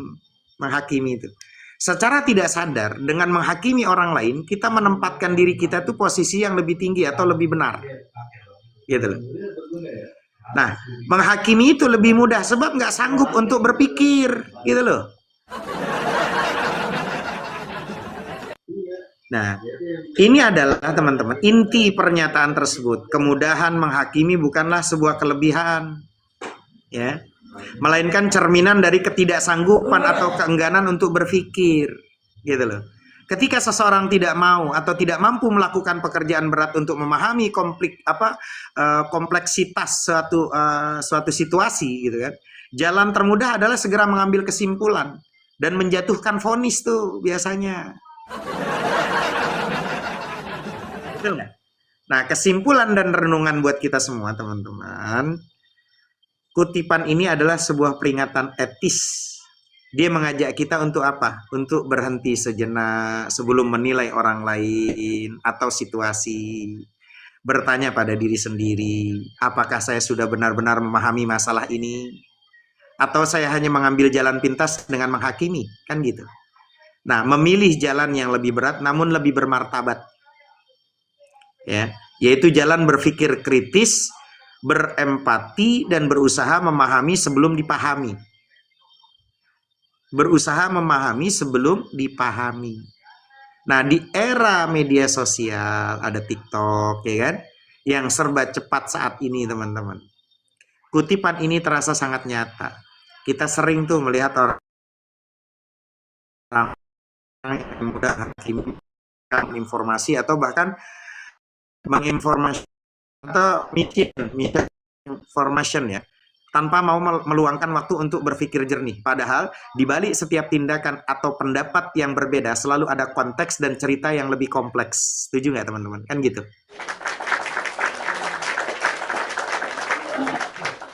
menghakimi itu. Secara tidak sadar, dengan menghakimi orang lain, kita menempatkan diri kita tuh posisi yang lebih tinggi atau lebih benar, gitu loh. Nah, menghakimi itu lebih mudah sebab nggak sanggup untuk berpikir, gitu loh. Nah, ini adalah teman-teman inti pernyataan tersebut. Kemudahan menghakimi bukanlah sebuah kelebihan, ya, melainkan cerminan dari ketidaksanggupan atau keengganan untuk berpikir, gitu loh. Ketika seseorang tidak mau atau tidak mampu melakukan pekerjaan berat untuk memahami kompleksitas suatu situasi, gitu kan, jalan termudah adalah segera mengambil kesimpulan dan menjatuhkan vonis tuh biasanya. Betul nggak? Nah, kesimpulan dan renungan buat kita semua, teman-teman. Kutipan ini adalah sebuah peringatan etis. Dia mengajak kita untuk apa? Untuk berhenti sejenak sebelum menilai orang lain atau situasi. Bertanya pada diri sendiri, apakah saya sudah benar-benar memahami masalah ini? Atau saya hanya mengambil jalan pintas dengan menghakimi? Kan gitu. Nah, memilih jalan yang lebih berat namun lebih bermartabat. Ya, yaitu jalan berpikir kritis, berempati, dan berusaha memahami sebelum dipahami. Berusaha memahami sebelum dipahami. Nah, di era media sosial, ada TikTok, ya kan, yang serba cepat saat ini, teman-teman. Kutipan ini terasa sangat nyata. Kita sering tuh melihat orang yang mudah hakimkan informasi atau bahkan menginformasi atau misinformation, ya, tanpa mau meluangkan waktu untuk berpikir jernih. Padahal di balik setiap tindakan atau pendapat yang berbeda selalu ada konteks dan cerita yang lebih kompleks. Setuju nggak, teman-teman? Kan gitu.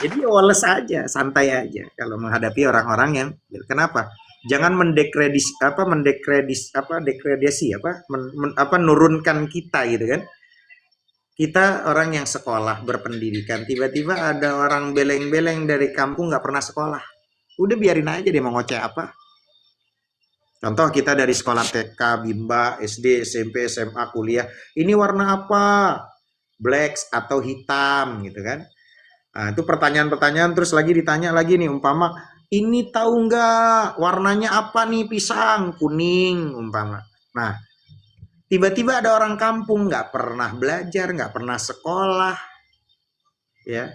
Jadi woles aja, santai aja kalau menghadapi orang-orang yang kenapa? Jangan menurunkan kita, gitu kan. Kita orang yang sekolah, berpendidikan, tiba-tiba ada orang beleng-beleng dari kampung nggak pernah sekolah. Udah biarin aja dia mau ngoceh apa. Contoh kita dari sekolah TK, Bimba, SD, SMP, SMA, kuliah. Ini warna apa? Black atau hitam, gitu kan. Nah, itu pertanyaan-pertanyaan terus lagi ditanya lagi nih, umpama ini tahu nggak warnanya apa nih pisang? Kuning umpama. Nah, tiba-tiba ada orang kampung nggak pernah belajar, nggak pernah sekolah, ya,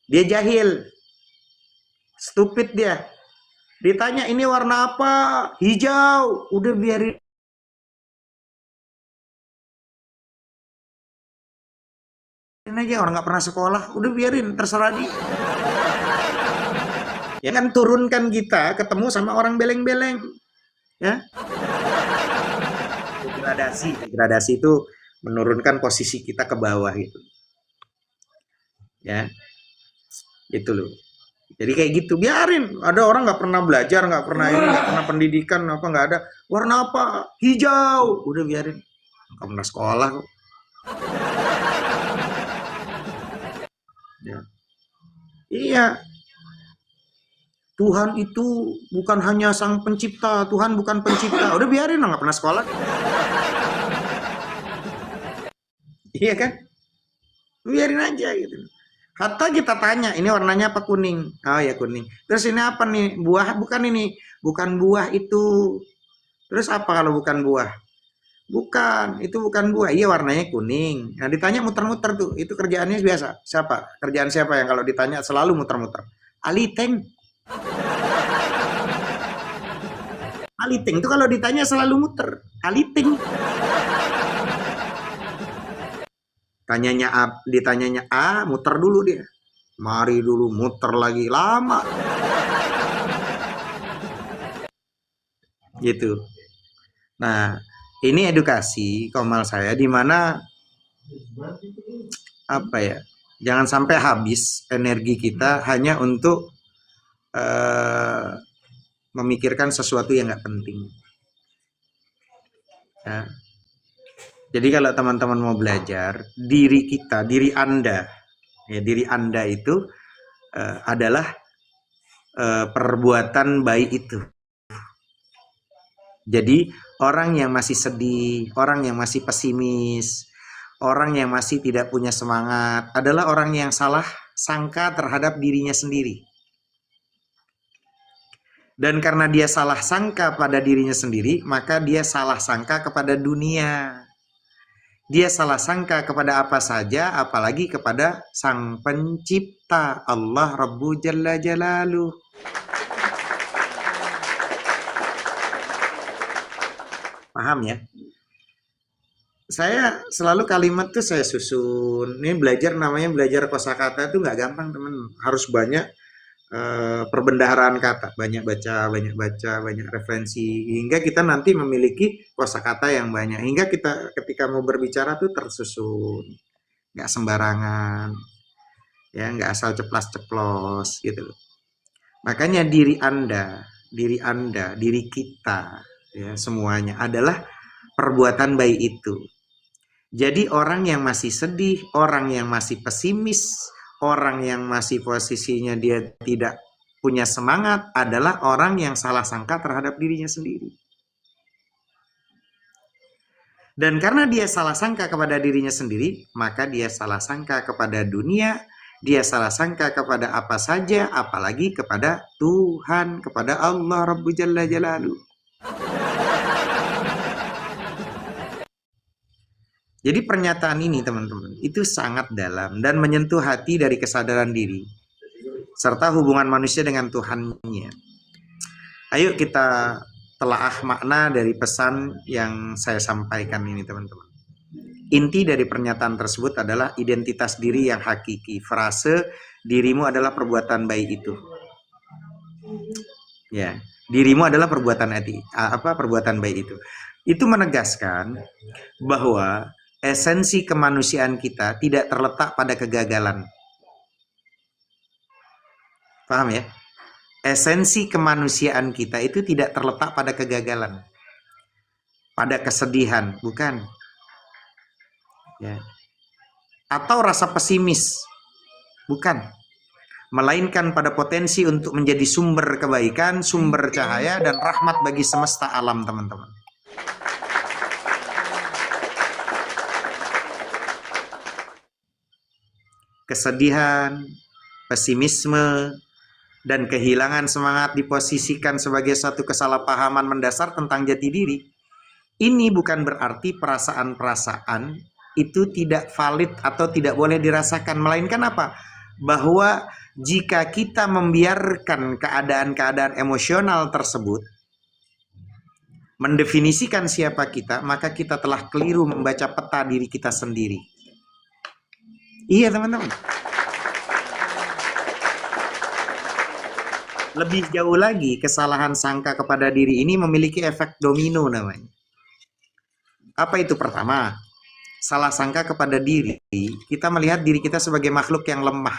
dia jahil, stupid dia. Ditanya ini warna apa? Hijau. Udah biarin aja, orang nggak pernah sekolah. Udah biarin, terserah dia. Ya kan, turunkan kita ketemu sama orang beleng-beleng, ya. Degradasi itu menurunkan posisi kita ke bawah gitu, ya, itu loh. Jadi kayak gitu, biarin. Ada orang nggak pernah belajar, nggak pernah ini, nggak pernah pendidikan, apa nggak ada. Warna apa? Hijau. Udah biarin. Nggak pernah sekolah kok. Ya. Iya. Tuhan itu bukan hanya sang pencipta. Tuhan bukan pencipta. Udah biarin lah, nggak pernah sekolah. Iya kan? Biarin aja gitu. Hatta kita tanya, ini warnanya apa? Kuning. Oh ya kuning. Terus ini apa nih? Buah? Bukan ini. Bukan buah itu. Terus apa kalau bukan buah? Bukan, itu bukan buah. Iya warnanya kuning. Nah ditanya muter-muter tuh. Itu kerjaannya biasa. Siapa? Kerjaan siapa yang kalau ditanya selalu muter-muter? Aliteng. Aliteng itu kalau ditanya selalu muter. Aliteng. Ditanyanya A, muter dulu dia. Mari dulu, muter lagi, lama. Gitu. Nah, ini edukasi Komal saya, di mana apa ya? Jangan sampai habis energi kita hanya untuk memikirkan sesuatu yang nggak penting. Ya. Jadi kalau teman-teman mau belajar, diri kita, diri Anda, ya, diri Anda itu adalah perbuatan baik itu. Jadi orang yang masih sedih, orang yang masih pesimis, orang yang masih tidak punya semangat adalah orang yang salah sangka terhadap dirinya sendiri. Dan karena dia salah sangka pada dirinya sendiri, maka dia salah sangka kepada dunia. Dia salah sangka kepada apa saja, apalagi kepada Sang Pencipta, Allah Rabbu Jalla Jalaluh. Paham ya? Saya selalu kalimat tuh saya susun. Ini belajar, namanya belajar kosakata itu nggak gampang teman. Harus banyak perbendaharaan kata, banyak baca, banyak referensi, hingga kita nanti memiliki kosakata yang banyak. Hingga kita ketika mau berbicara tuh tersusun, nggak sembarangan, ya, nggak asal ceplas-ceplos gitu. Makanya diri Anda, diri kita, ya, semuanya adalah perbuatan baik itu. Jadi orang yang masih sedih, orang yang masih pesimis, orang yang masih posisinya dia tidak punya semangat adalah orang yang salah sangka terhadap dirinya sendiri. Dan karena dia salah sangka kepada dirinya sendiri, maka dia salah sangka kepada dunia, dia salah sangka kepada apa saja, apalagi kepada Tuhan, kepada Allah Rabbu Jalla Jalaluh. Jadi pernyataan ini teman-teman, itu sangat dalam dan menyentuh hati dari kesadaran diri, serta hubungan manusia dengan Tuhannya. Ayo kita telaah makna dari pesan yang saya sampaikan ini teman-teman. Inti dari pernyataan tersebut adalah identitas diri yang hakiki. Frase dirimu adalah perbuatan baik itu. Ya, dirimu adalah perbuatan baik itu. Itu menegaskan bahwa esensi kemanusiaan kita tidak terletak pada kegagalan. Paham ya? Esensi kemanusiaan kita itu tidak terletak pada kegagalan, pada kesedihan, bukan. Ya. Atau rasa pesimis, bukan. Melainkan pada potensi untuk menjadi sumber kebaikan, sumber cahaya, dan rahmat bagi semesta alam, teman-teman. Kesedihan, pesimisme, dan kehilangan semangat diposisikan sebagai suatu kesalahpahaman mendasar tentang jati diri, ini bukan berarti perasaan-perasaan itu tidak valid atau tidak boleh dirasakan, melainkan apa? Bahwa jika kita membiarkan keadaan-keadaan emosional tersebut mendefinisikan siapa kita, maka kita telah keliru membaca peta diri kita sendiri. Iya teman-teman. Lebih jauh lagi, kesalahan sangka kepada diri ini memiliki efek domino namanya. Apa itu? Pertama, salah sangka kepada diri, kita melihat diri kita sebagai makhluk yang lemah,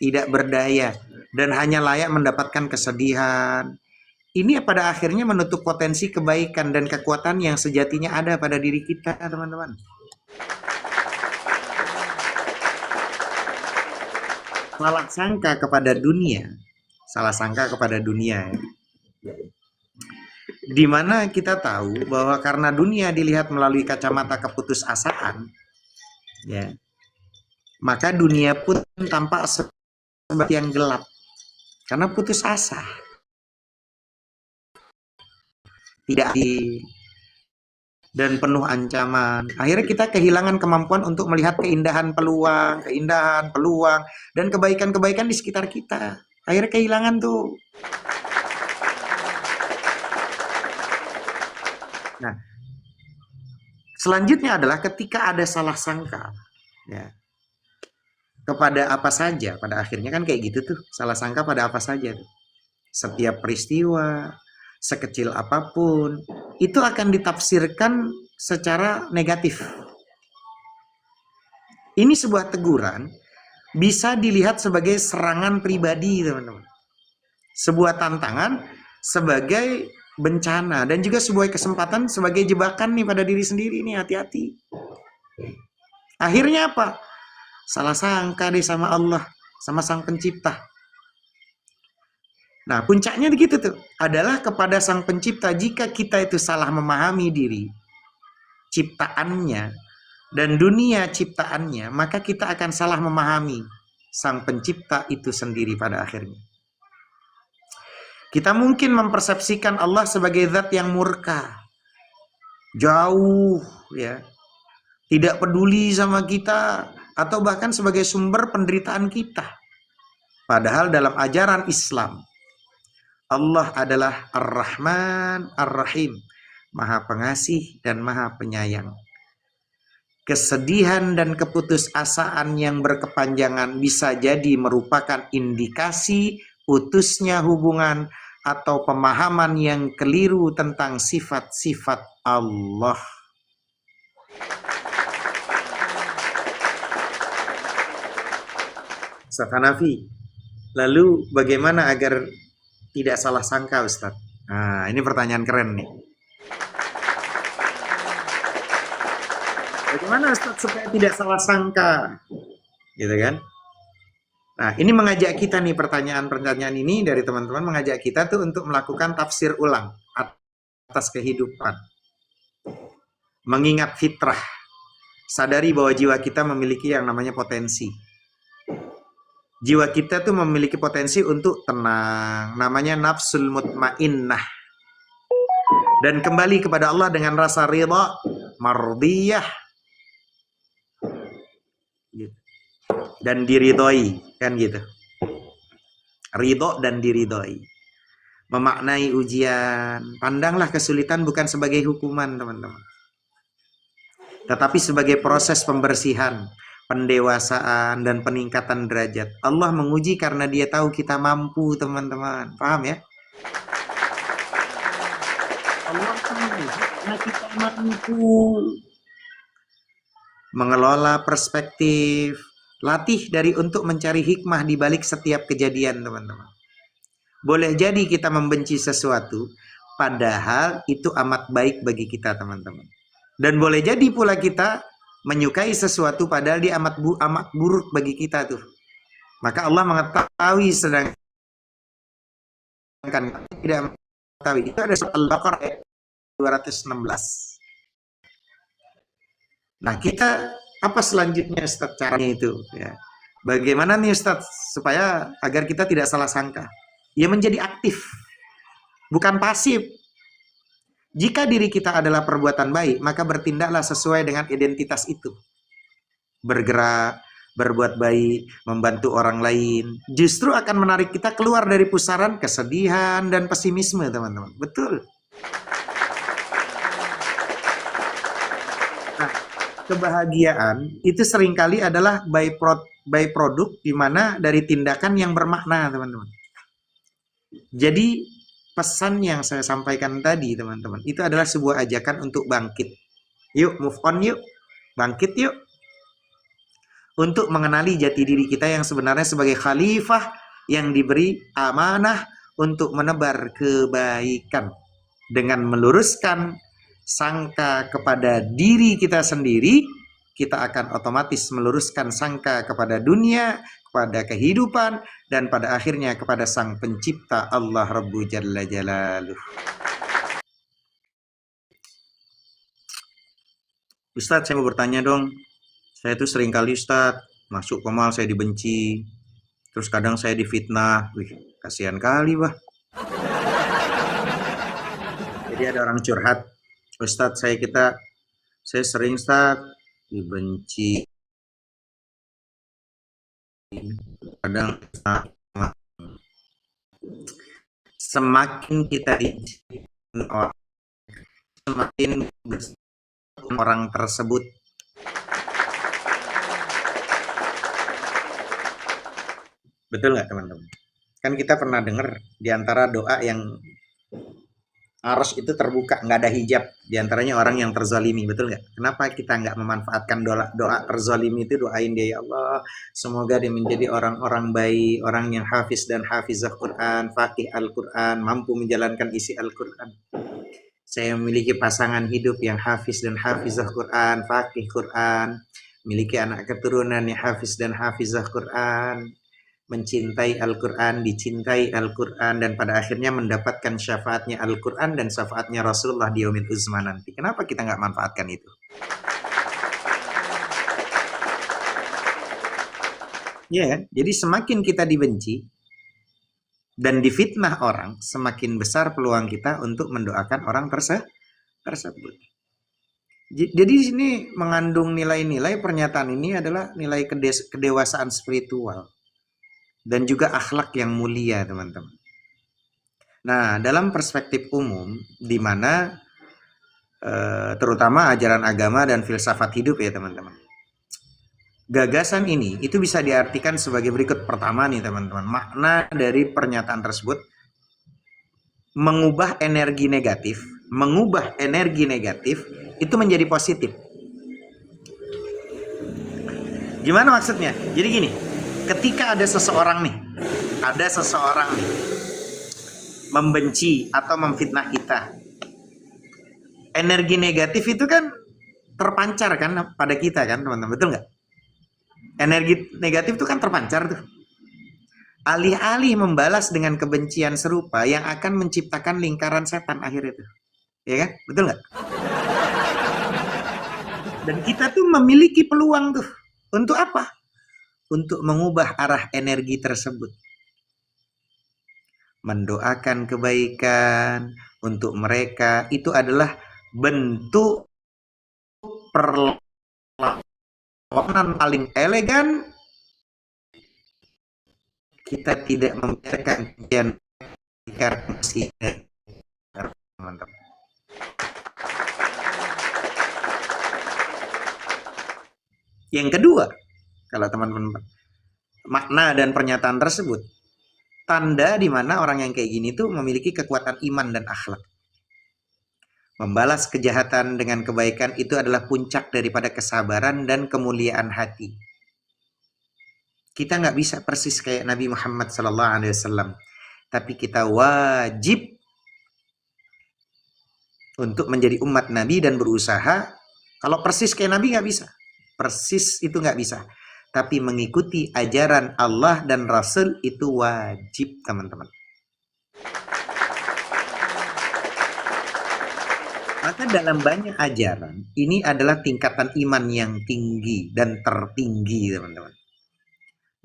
tidak berdaya, dan hanya layak mendapatkan kesedihan. Ini pada akhirnya menutup potensi kebaikan dan kekuatan yang sejatinya ada pada diri kita, teman-teman. Salah sangka kepada dunia, ya. Di mana kita tahu bahwa karena dunia dilihat melalui kacamata keputusasaan, ya, maka dunia pun tampak seperti yang gelap karena putus asa, tidak adil, dan penuh ancaman. Akhirnya kita kehilangan kemampuan untuk melihat keindahan peluang, dan kebaikan-kebaikan di sekitar kita. Akhirnya kehilangan tuh. Nah, selanjutnya adalah ketika ada salah sangka, ya, kepada apa saja, pada akhirnya kan kayak gitu tuh, salah sangka pada apa saja tuh. Setiap peristiwa, sekecil apapun, itu akan ditafsirkan secara negatif. Ini sebuah teguran, bisa dilihat sebagai serangan pribadi, teman-teman. Sebuah tantangan sebagai bencana, dan juga sebuah kesempatan sebagai jebakan nih pada diri sendiri nih, hati-hati. Akhirnya apa? Salah sangka deh sama Allah, sama Sang Pencipta. Nah, puncaknya begitu tuh, adalah kepada Sang Pencipta. Jika kita itu salah memahami diri, ciptaannya, dan dunia ciptaannya, maka kita akan salah memahami Sang Pencipta itu sendiri pada akhirnya. Kita mungkin mempersepsikan Allah sebagai zat yang murka, jauh, ya, tidak peduli sama kita, atau bahkan sebagai sumber penderitaan kita. Padahal dalam ajaran Islam, Allah adalah Ar-Rahman Ar-Rahim, Maha Pengasih dan Maha Penyayang. Kesedihan dan keputusasaan yang berkepanjangan bisa jadi merupakan indikasi putusnya hubungan atau pemahaman yang keliru tentang sifat-sifat Allah. Ustaz Hanafi, lalu bagaimana agar tidak salah sangka, Ustaz? Nah, ini pertanyaan keren nih. Bagaimana Ustaz supaya tidak salah sangka? Gitu kan? Nah, ini mengajak kita nih, pertanyaan-pertanyaan ini dari teman-teman mengajak kita tuh untuk melakukan tafsir ulang atas kehidupan. Mengingat fitrah. Sadari bahwa jiwa kita memiliki yang namanya potensi. Jiwa kita tuh memiliki potensi untuk tenang, namanya nafsul mutmainnah. Dan kembali kepada Allah dengan rasa ridha, mardiyah, dan diridhoi, kan gitu. Ridho dan diridhoi. Memaknai ujian, pandanglah kesulitan bukan sebagai hukuman, teman-teman, tetapi sebagai proses pembersihan, pendewasaan, dan peningkatan derajat. Allah menguji karena Dia tahu kita mampu, teman-teman. Paham ya? Allah menguji karena kita mampu mengelola perspektif. Latih dari untuk mencari hikmah di balik setiap kejadian, teman-teman. Boleh jadi kita membenci sesuatu, padahal itu amat baik bagi kita, teman-teman. Dan boleh jadi pula kita menyukai sesuatu, padahal dia amat buruk bagi kita tuh. Maka Allah mengetahui, sedangkan tidak mengetahui. Itu ada surat Al-Baqarah ayat 216. Nah, kita apa selanjutnya, Ustaz, caranya itu? Ya. Bagaimana nih, Ustaz, supaya agar kita tidak salah sangka? Ya menjadi aktif, bukan pasif. Jika diri kita adalah perbuatan baik, maka bertindaklah sesuai dengan identitas itu. Bergerak, berbuat baik, membantu orang lain, justru akan menarik kita keluar dari pusaran kesedihan dan pesimisme, teman-teman. Betul. Nah, kebahagiaan itu seringkali adalah byproduct di mana dari tindakan yang bermakna, teman-teman. Jadi pesan yang saya sampaikan tadi, teman-teman, itu adalah sebuah ajakan untuk bangkit. Yuk, move on yuk. Bangkit yuk. Untuk mengenali jati diri kita yang sebenarnya sebagai khalifah yang diberi amanah untuk menebar kebaikan. Dengan meluruskan sangka kepada diri kita sendiri, kita akan otomatis meluruskan sangka kepada dunia, kepada kehidupan, dan pada akhirnya kepada Sang Pencipta Allah Rabbu Jalla Jalaluh. Ustadz, saya mau bertanya dong. Saya tuh sering kali Ustadz, masuk Komal saya dibenci. Terus kadang saya difitnah. Wih, kasihan kali, Bah. Jadi ada orang curhat. Ustadz, saya sering Ustadz dibenci. Kadang semakin kita dibenci orang, semakin orang tersebut betul nggak, teman-teman? Kan kita pernah dengar di antara doa yang arus itu terbuka, nggak ada hijab, di antaranya orang yang terzalimi, betul nggak? Kenapa kita nggak memanfaatkan doa terzalimi itu? Doain dia, ya Allah, semoga dia menjadi orang-orang baik, orang yang hafiz dan hafizah Quran, faqih Al-Quran, mampu menjalankan isi Al-Quran. Saya memiliki pasangan hidup yang hafiz dan hafizah Quran, faqih Quran, memiliki anak keturunan yang hafiz dan hafizah Quran, mencintai Al-Quran, dicintai Al-Quran, dan pada akhirnya mendapatkan syafaatnya Al-Quran dan syafaatnya Rasulullah di yaumil uzma nanti. Kenapa kita nggak manfaatkan itu? Ya kan? Jadi semakin kita dibenci dan difitnah orang, semakin besar peluang kita untuk mendoakan orang tersebut. Jadi di sini mengandung nilai-nilai, pernyataan ini adalah nilai kedewasaan spiritual dan juga akhlak yang mulia, teman-teman. Nah, dalam perspektif umum, di mana terutama ajaran agama dan filsafat hidup ya, teman-teman. Gagasan ini itu bisa diartikan sebagai berikut. Pertama nih, teman-teman, makna dari pernyataan tersebut mengubah energi negatif itu menjadi positif. Gimana maksudnya? Jadi gini, ketika ada seseorang nih membenci atau memfitnah kita, energi negatif itu kan terpancar kan pada kita kan, teman-teman, betul nggak? Energi negatif itu kan terpancar tuh. Alih-alih membalas dengan kebencian serupa yang akan menciptakan lingkaran setan akhir itu, ya kan? Betul nggak? Dan kita tuh memiliki peluang tuh untuk apa? Untuk mengubah arah energi tersebut. Mendoakan kebaikan untuk mereka itu adalah bentuk perlawanan paling elegan. Kita tidak membiarkan kebencian kasih, teman-teman. Yang kedua, kalau teman-teman makna dan pernyataan tersebut tanda di mana orang yang kayak gini tuh memiliki kekuatan iman dan akhlak. Membalas kejahatan dengan kebaikan itu adalah puncak daripada kesabaran dan kemuliaan hati. Kita nggak bisa persis kayak Nabi Muhammad SAW, tapi kita wajib untuk menjadi umat Nabi dan berusaha. Kalau persis kayak Nabi nggak bisa, persis itu nggak bisa. Tapi mengikuti ajaran Allah dan Rasul itu wajib, teman-teman. Maka dalam banyak ajaran, ini adalah tingkatan iman yang tinggi dan tertinggi, teman-teman.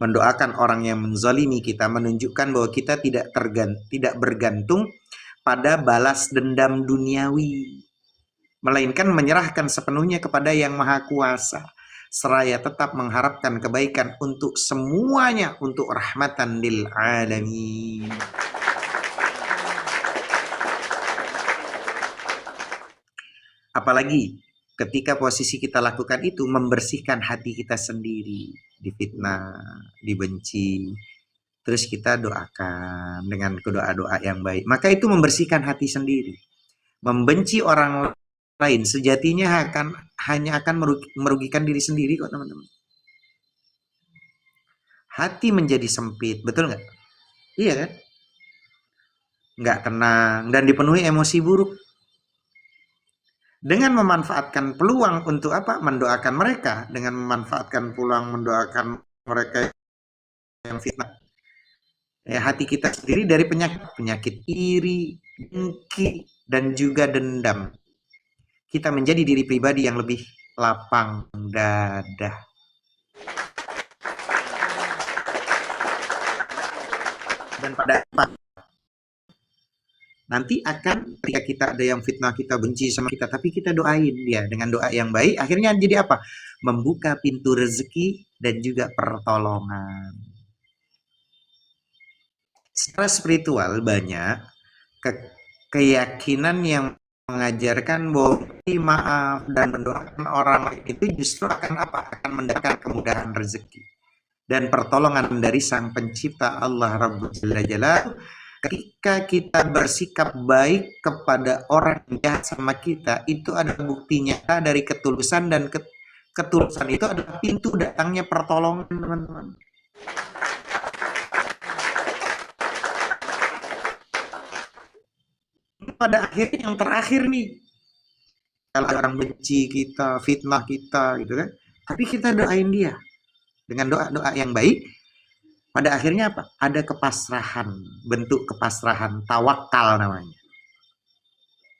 Mendoakan orang yang menzalimi kita menunjukkan bahwa kita tidak bergantung pada balas dendam duniawi, melainkan menyerahkan sepenuhnya kepada Yang Maha Kuasa, seraya tetap mengharapkan kebaikan untuk semuanya, untuk rahmatan lil alamin. Apalagi ketika posisi kita lakukan itu membersihkan hati kita sendiri, difitnah, dibenci, terus kita doakan dengan doa-doa yang baik, maka itu membersihkan hati sendiri. Membenci orang lain sejatinya hanya akan merugikan diri sendiri kok teman-teman. Hati menjadi sempit, betul nggak? Iya kan? Nggak tenang dan dipenuhi emosi buruk. Dengan memanfaatkan peluang untuk apa? Mendoakan mereka, dengan memanfaatkan peluang mendoakan mereka yang fitnah. Ya, hati kita sendiri dari penyakit iri, dengki, dan juga dendam. Kita menjadi diri pribadi yang lebih lapang dada. Dan pada nanti akan ketika kita ada yang fitnah kita, benci sama kita, tapi kita doain dia dengan doa yang baik, akhirnya jadi apa? Membuka pintu rezeki dan juga pertolongan. Secara spiritual banyak keyakinan yang mengajarkan bahwa maaf dan mendoakan orang lain itu justru akan apa? Akan mendatangkan kemudahan rezeki dan pertolongan dari Sang Pencipta Allah Rabbul Jalal. Ketika kita bersikap baik kepada orang yang jahat sama kita, itu ada bukti nyata dari ketulusan, dan ketulusan itu adalah pintu datangnya pertolongan, teman-teman. Pada akhirnya yang terakhir nih, kalau ada orang benci kita, fitnah kita gitu kan, tapi kita doain dia dengan doa-doa yang baik, pada akhirnya apa? Ada kepasrahan, bentuk kepasrahan, tawakal namanya.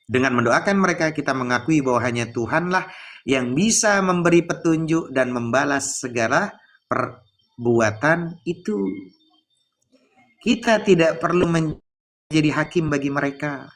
Dengan mendoakan mereka, kita mengakui bahwa hanya Tuhanlah yang bisa memberi petunjuk dan membalas segala perbuatan itu. Kita tidak perlu menjadi hakim bagi mereka.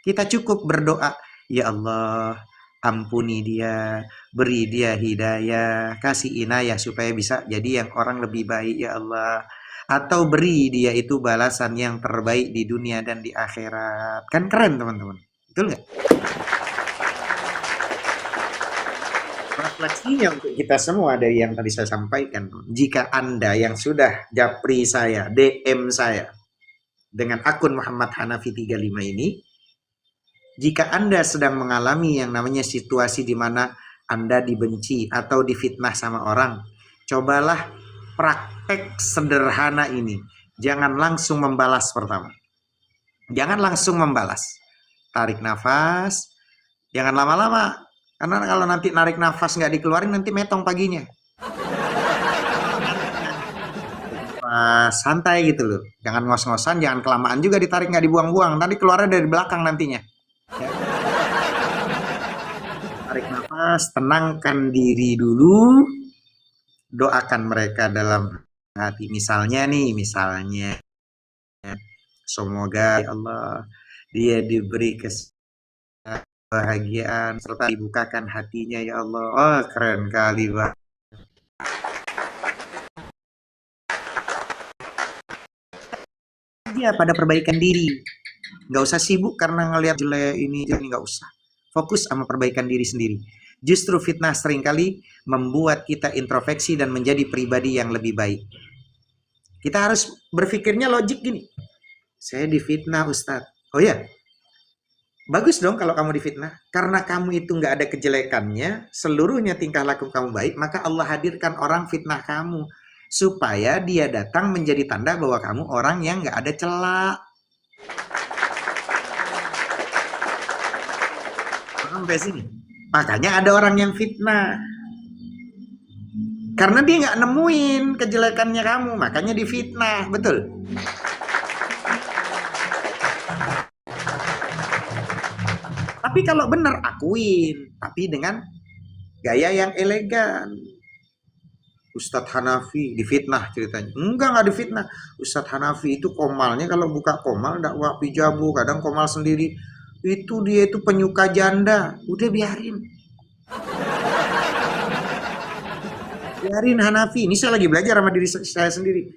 Kita cukup berdoa, ya Allah, ampuni dia, beri dia hidayah, kasih inayah supaya bisa jadi yang orang lebih baik ya Allah. Atau beri dia itu balasan yang terbaik di dunia dan di akhirat. Kan keren teman-teman, betul nggak? Refleksinya untuk kita semua dari yang tadi saya sampaikan. Jika Anda yang sudah japri saya, DM saya dengan akun Muhammad Hanafi 35 ini, jika Anda sedang mengalami yang namanya situasi di mana Anda dibenci atau difitnah sama orang, cobalah praktek sederhana ini. Jangan langsung membalas pertama. Jangan langsung membalas. Tarik nafas. Jangan lama-lama. Karena kalau nanti narik nafas nggak dikeluarin, nanti metong paginya. Santai gitu loh. Jangan ngos-ngosan, jangan kelamaan juga ditarik, nggak dibuang-buang. Nanti keluarnya dari belakang nantinya. Ya. Tarik nafas, tenangkan diri dulu, doakan mereka dalam hati. Misalnya semoga ya Allah dia diberi kebahagiaan serta dibukakan hatinya ya Allah. Oh, keren kali Pak. Dia pada perbaikan diri. Nggak usah sibuk karena ngelihat jelek ini nggak usah. Fokus sama perbaikan diri sendiri. Justru fitnah seringkali membuat kita introspeksi dan menjadi pribadi yang lebih baik. Kita harus berpikirnya logik gini. Saya difitnah Ustadz. Oh ya, bagus dong kalau kamu difitnah. Karena kamu itu nggak ada kejelekannya, seluruhnya tingkah laku kamu baik, maka Allah hadirkan orang fitnah kamu. Supaya dia datang menjadi tanda bahwa kamu orang yang nggak ada celah. Sampai sini. Makanya ada orang yang fitnah. Karena dia nggak nemuin kejelekannya kamu, makanya difitnah, betul? Tapi kalau benar, akuin. Tapi dengan gaya yang elegan. Ustadz Hanafi difitnah ceritanya. Enggak difitnah. Ustadz Hanafi itu komalnya kalau buka komal dakwah pijabu, kadang komal sendiri. Itu dia itu penyuka janda. Udah biarin. Biarin Hanafi. Ini saya lagi belajar sama diri saya sendiri.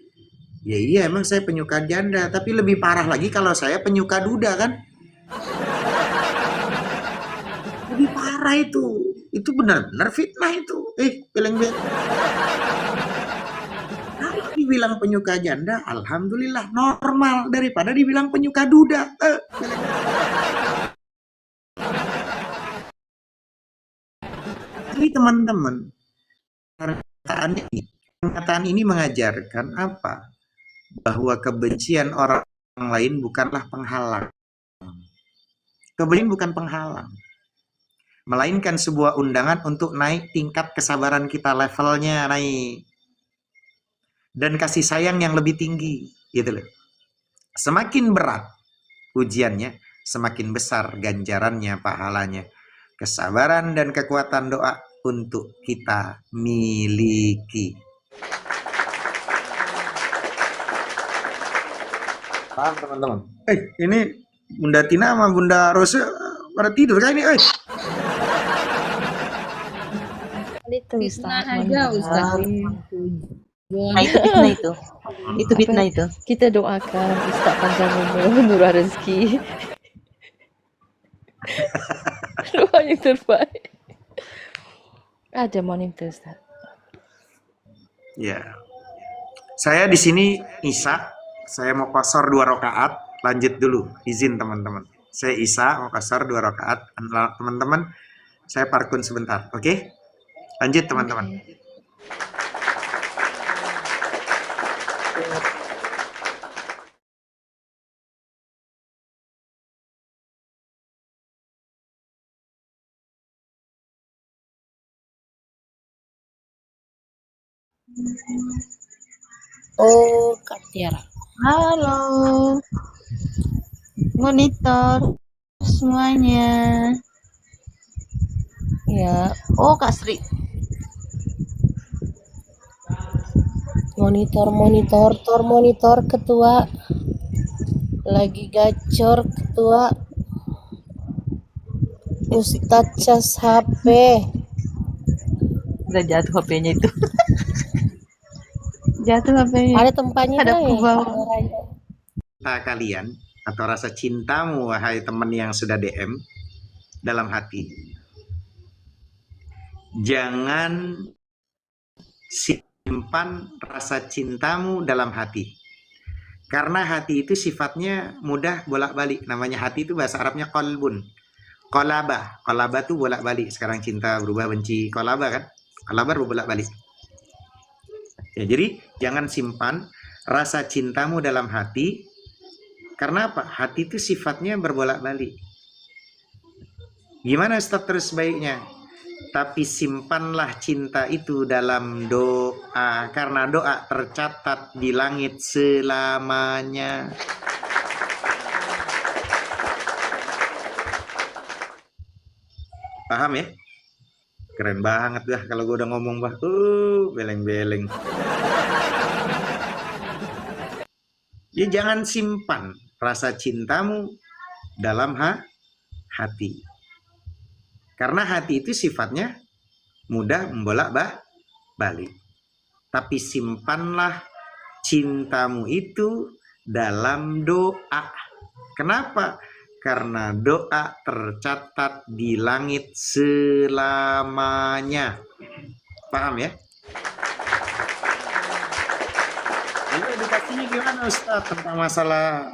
Ya iya emang saya penyuka janda, tapi lebih parah lagi kalau saya penyuka duda kan. Lebih parah itu. Itu benar-benar fitnah itu. Beleng-beleng. Kalau dibilang penyuka janda, alhamdulillah normal daripada dibilang penyuka duda. Jadi teman-teman, pernyataan ini mengajarkan apa? Bahwa kebencian orang lain bukanlah penghalang. Kebencian bukan penghalang, melainkan sebuah undangan untuk naik tingkat kesabaran kita, levelnya naik. Dan kasih sayang yang lebih tinggi, gitu loh. Semakin berat ujiannya, semakin besar ganjarannya, pahalanya. Kesabaran dan kekuatan doa untuk kita miliki. Paham teman-teman? Ini Bunda Tina sama Bunda Rose pada tidur kan ini? Fitnah aja Ustaz. Nah, itu fitnah itu. Itu fitnah itu. Kita doakan Ustaz panjang umur, murah rezeki. Doa yang terbaik. Ada monitor Ustaz. Ya. Saya di sini Isya, saya mau qasar 2 rakaat, lanjut dulu. Izin teman-teman. Saya Isya mau qasar 2 rakaat. Teman-teman, saya parkun sebentar, oke? Lanjut teman-teman. Oh, Kak Tiara. Halo. Monitor semuanya. Ya, Oh, Kak Sri. monitor ketua. Lagi gacor ketua. Ustadz cas HP. Udah jatuh HP-nya itu. Jatuh HP-nya. Ada tempatnya Ada kan ya? bawah. Cinta kalian atau rasa cintamu, wahai teman yang sudah DM dalam hati. Jangan simpan rasa cintamu dalam hati. Karena hati itu sifatnya mudah bolak-balik. Namanya hati itu bahasa Arabnya qalbun. Qalaba. Qalaba itu bolak-balik. Sekarang cinta berubah benci. Qalaba kan? Qalaba bolak-balik. Ya, jadi jangan simpan rasa cintamu dalam hati. Karena apa? Hati itu sifatnya berbolak-balik. Gimana Ustaz terus baiknya? Tapi simpanlah cinta itu dalam doa, karena doa tercatat di langit selamanya. Paham ya? Keren banget dah kalau gue udah ngomong bah. Beleng-beleng. Ya jangan simpan rasa cintamu dalam hati. Karena hati itu sifatnya mudah membolak-balik. Tapi simpanlah cintamu itu dalam doa. Kenapa? Karena doa tercatat di langit selamanya. Paham ya? Lalu edukasinya gimana Ustaz tentang masalah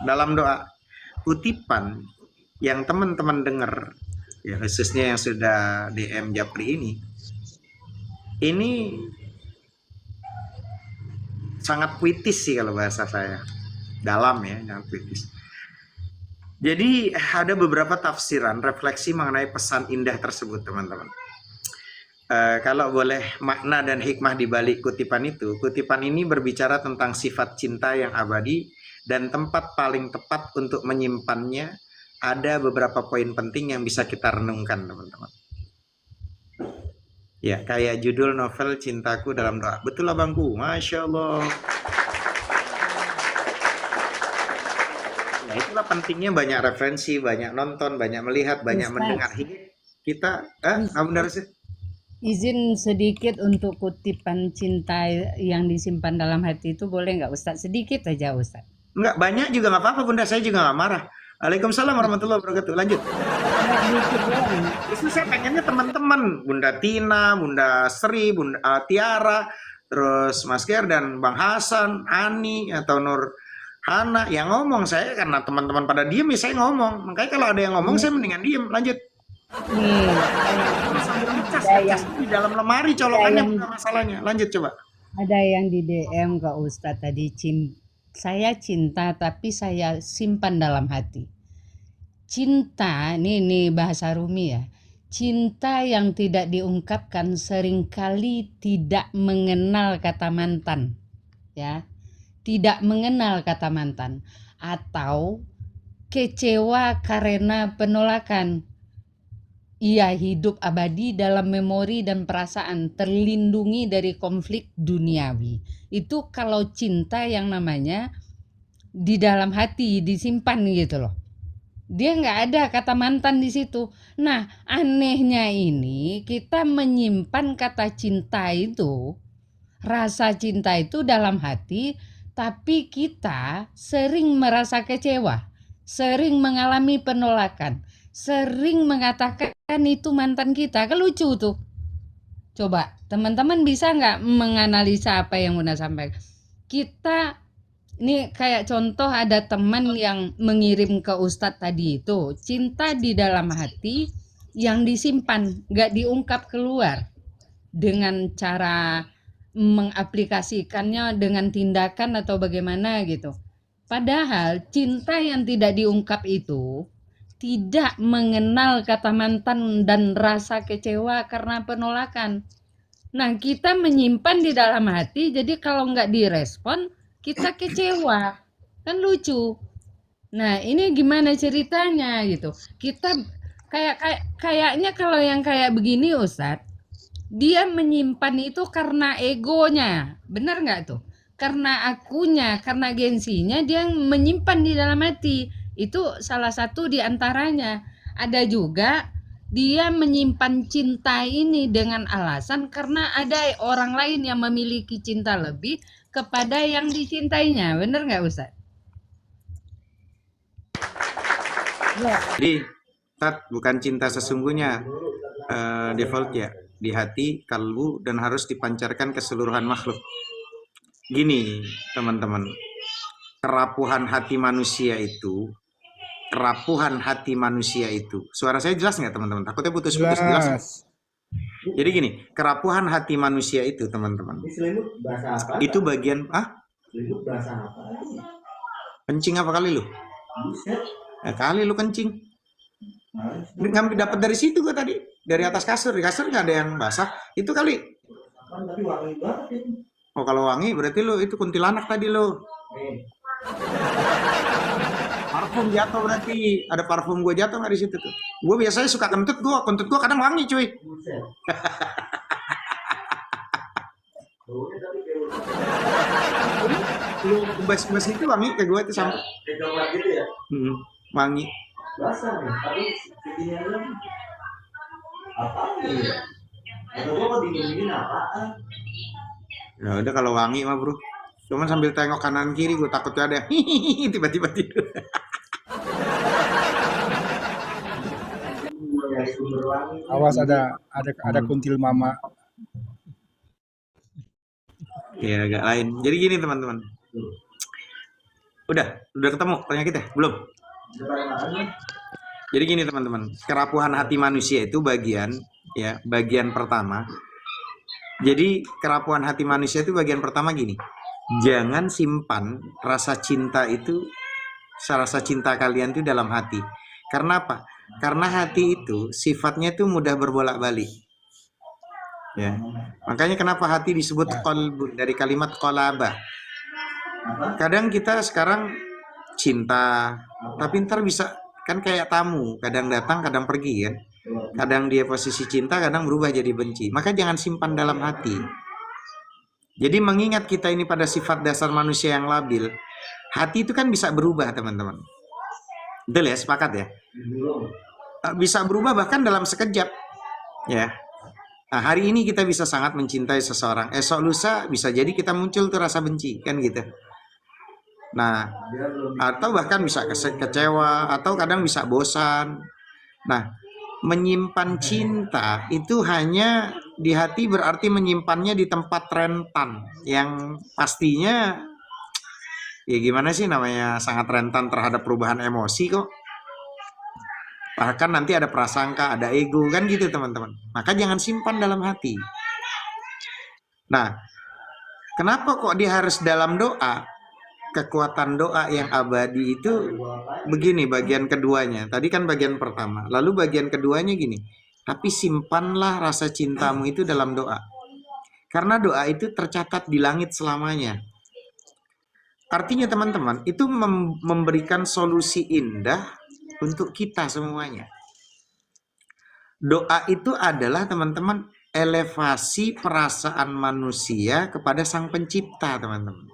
dalam doa? Kutipan yang teman-teman dengar, ya khususnya yang sudah DM Japri ini sangat puitis sih kalau bahasa saya, dalam ya, sangat puitis. Jadi ada beberapa tafsiran, refleksi mengenai pesan indah tersebut teman-teman. Kalau boleh makna dan hikmah di balik kutipan itu, kutipan ini berbicara tentang sifat cinta yang abadi dan tempat paling tepat untuk menyimpannya. Ada beberapa poin penting yang bisa kita renungkan teman-teman. Ya, kayak judul novel Cintaku Dalam Doa. Betul abangku, Masya Allah. Nah, itulah pentingnya banyak referensi, banyak nonton, banyak melihat, banyak Ustaz, mendengar. Hingga kita, apa benar sih? izin sedikit untuk kutipan cinta yang disimpan dalam hati itu boleh nggak Ustaz? Sedikit aja Ustaz. Enggak, banyak juga nggak apa-apa, Bunda. Saya juga nggak marah. Waalaikumsalam warahmatullahi wabarakatuh. Lanjut. Nggak dikit doang. Itu saya pengennya teman-teman, Bunda Tina, Bunda Sri, Bunda Tiara, terus Mas Ger dan Bang Hasan, Ani atau Nur Hana yang ngomong. Saya karena teman-teman pada diem ya saya ngomong. Makanya kalau ada yang ngomong saya mendingan diem. Lanjut. Nih, Sambil ngecas, ada yang ngecas di dalam lemari colokannya bukan masalahnya. Lanjut coba. ada yang di DM ke Ustadz tadi, saya cinta tapi saya simpan dalam hati. Cinta, nih bahasa Rumi ya. Cinta yang tidak diungkapkan seringkali tidak mengenal kata mantan. Ya, tidak mengenal kata mantan atau kecewa karena penolakan. Ia hidup abadi dalam memori dan perasaan, terlindungi dari konflik duniawi. Itu kalau cinta yang namanya di dalam hati, disimpan gitu loh. Dia nggak ada kata mantan di situ. Nah, anehnya ini kita menyimpan kata cinta itu, rasa cinta itu dalam hati, tapi kita sering merasa kecewa, sering mengalami penolakan, sering mengatakan itu mantan kita. Kan lucu tuh. Coba teman-teman bisa nggak menganalisa apa yang Bunda sampaikan? Kita ini kayak contoh ada teman yang mengirim ke Ustadz tadi itu cinta di dalam hati yang disimpan, nggak diungkap keluar dengan cara mengaplikasikannya dengan tindakan atau bagaimana gitu. Padahal cinta yang tidak diungkap itu tidak mengenal kata mantan dan rasa kecewa karena penolakan. Nah, kita menyimpan di dalam hati, jadi kalau nggak direspon, kita kecewa. Kan lucu. Nah, ini gimana ceritanya gitu. Kita kayaknya kalau yang kayak begini Ustadz, dia menyimpan itu karena egonya. Benar nggak tuh? Karena akunya, karena gengsinya, dia menyimpan di dalam hati. Itu salah satu di antaranya. Ada juga dia menyimpan cinta ini dengan alasan karena ada orang lain yang memiliki cinta lebih kepada yang dicintainya. Benar nggak Ustaz? Ya. Jadi, Tat, bukan cinta sesungguhnya default ya di hati, kalbu, dan harus dipancarkan ke seluruhan makhluk. Gini, teman-teman, kerapuhan hati manusia itu, suara saya jelas nggak teman-teman? Takutnya putus-putus, jelas nggak? Jadi gini, kerapuhan hati manusia itu teman-teman, itu bagian kencing apa kali lu? Kali lu kencing. Ngambil dapat dari situ gua tadi, dari atas kasur. Di kasur nggak ada yang basah, itu kali. Oh kalau wangi berarti lu itu kuntilanak tadi lu. Parfum jatuh berarti, ada parfum gue jatuh nggak di situ tuh? Gue biasanya suka kentut gue kadang wangi cuy. Lu bas itu wangi kayak gue itu sampai. Gitu ya? Wangi. Basah nih, tapi segini aja. Apaan ya? Atau gue kok dingin-dingin apaan? Ya udah kalau wangi mah bro. Cuman sambil tengok kanan kiri gue takutnya ada tiba-tiba tidur. Awas ada kuntil mama. Ya agak lain. Jadi gini teman-teman. Udah ketemu tanya kita? Belum? Jadi gini teman-teman, kerapuhan hati manusia itu bagian pertama. Jadi kerapuhan hati manusia itu bagian pertama gini. Jangan simpan rasa cinta kalian itu dalam hati. Karena apa? Karena hati itu sifatnya itu mudah berbolak-balik. Ya. Makanya kenapa hati disebut qalbun dari kalimat qalaba. Kadang kita sekarang cinta, tapi ntar bisa kan kayak tamu, kadang datang, kadang pergi kan. Kadang dia posisi cinta, kadang berubah jadi benci. Maka jangan simpan dalam hati. Jadi mengingat kita ini pada sifat dasar manusia yang labil, hati itu kan bisa berubah, teman-teman. Betul ya, sepakat ya? Bisa berubah bahkan dalam sekejap. Ya. Nah, hari ini kita bisa sangat mencintai seseorang. Esok lusa bisa jadi kita muncul tuh rasa benci, kan gitu. Nah, atau bahkan bisa kecewa, atau kadang bisa bosan. Nah, menyimpan cinta itu hanya di hati berarti menyimpannya di tempat rentan yang pastinya ya gimana sih namanya sangat rentan terhadap perubahan emosi kok. Bahkan nanti ada prasangka, ada ego kan gitu teman-teman. Maka jangan simpan dalam hati. Nah, kenapa kok dia harus dalam doa? Kekuatan doa yang abadi itu begini bagian keduanya. Tadi kan bagian pertama. Lalu bagian keduanya gini. Tapi simpanlah rasa cintamu itu dalam doa. Karena doa itu tercatat di langit selamanya. Artinya teman-teman, itu memberikan solusi indah untuk kita semuanya. Doa itu adalah teman-teman elevasi perasaan manusia kepada Sang Pencipta, teman-teman.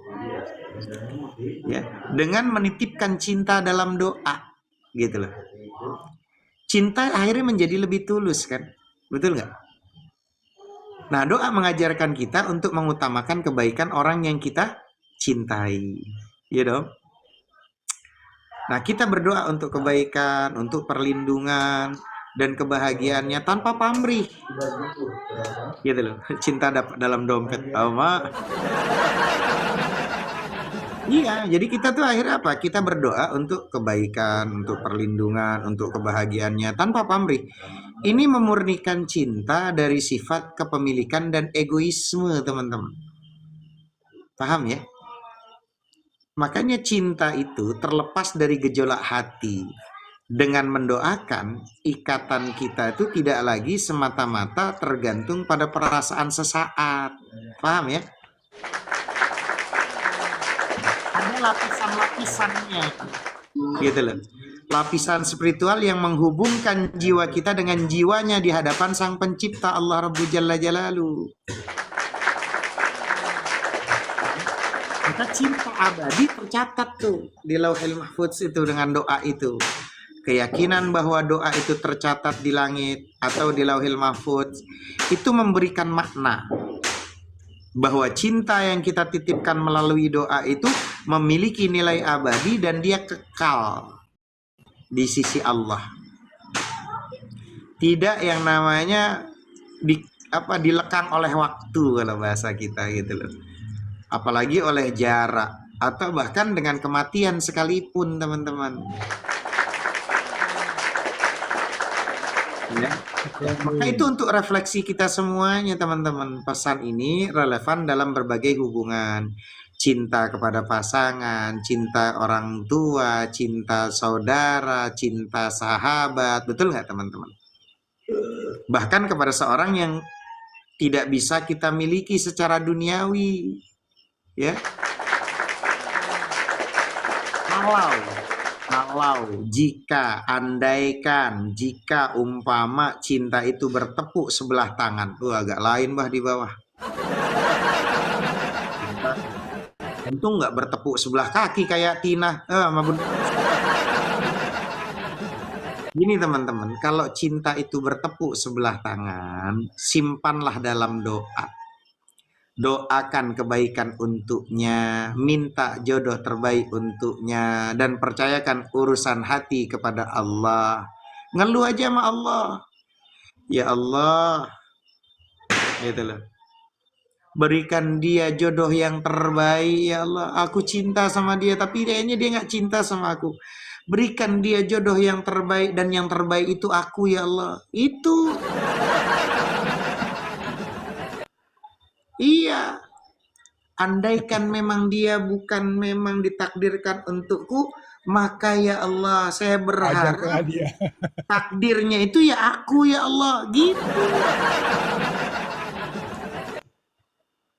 Ya, dengan menitipkan cinta dalam doa, gitu loh. Cinta akhirnya menjadi lebih tulus kan, betul nggak? Nah, doa mengajarkan kita untuk mengutamakan kebaikan orang yang kita cintai, ya dong. Nah, kita berdoa untuk kebaikan, untuk perlindungan dan kebahagiaannya tanpa pamrih, gitu loh. Cinta dalam dompet, Mak. Iya, jadi kita tuh akhirnya apa? Kita berdoa untuk kebaikan, untuk perlindungan, untuk kebahagiaannya tanpa pamrih. Ini memurnikan cinta dari sifat kepemilikan dan egoisme, teman-teman. Paham ya? Makanya cinta itu terlepas dari gejolak hati. Dengan mendoakan, ikatan kita itu tidak lagi semata-mata tergantung pada perasaan sesaat. Paham ya? Ada lapisan-lapisannya, gitu loh. Lapisan spiritual yang menghubungkan jiwa kita dengan jiwanya di hadapan Sang Pencipta Allah Rabbu Jalla Jalalu. Maka cinta abadi tercatat tuh di Lauhil Mahfudz itu dengan doa itu. Keyakinan bahwa doa itu tercatat di langit atau di Lauhil Mahfudz itu memberikan makna bahwa cinta yang kita titipkan melalui doa itu memiliki nilai abadi dan dia kekal di sisi Allah. Tidak yang namanya dilekang oleh waktu kalau bahasa kita gitu loh. Apalagi oleh jarak atau bahkan dengan kematian sekalipun, teman-teman. Ya. Maka itu untuk refleksi kita semuanya, teman-teman. Pesan ini relevan dalam berbagai hubungan. Cinta kepada pasangan, cinta orang tua, cinta saudara, cinta sahabat. Betul nggak, teman-teman? Bahkan kepada seorang yang tidak bisa kita miliki secara duniawi. Ya. Kalau jika andaikan jika umpama cinta itu bertepuk sebelah tangan, agak lain bah di bawah. Tentu nggak bertepuk sebelah kaki kayak Tina. Gini teman-teman, kalau cinta itu bertepuk sebelah tangan, simpanlah dalam doa. Doakan kebaikan untuknya, minta jodoh terbaik untuknya, dan percayakan urusan hati kepada Allah. Ngeluh aja sama Allah. Ya Allah, gitu loh. Berikan dia jodoh yang terbaik, ya Allah. Aku cinta sama dia, tapi kayaknya dia nggak cinta sama aku. Berikan dia jodoh yang terbaik, dan yang terbaik itu aku, ya Allah. Itu. Iya, andaikan memang dia bukan memang ditakdirkan untukku, maka ya Allah, saya berharap takdirnya itu ya aku, ya Allah, gitu.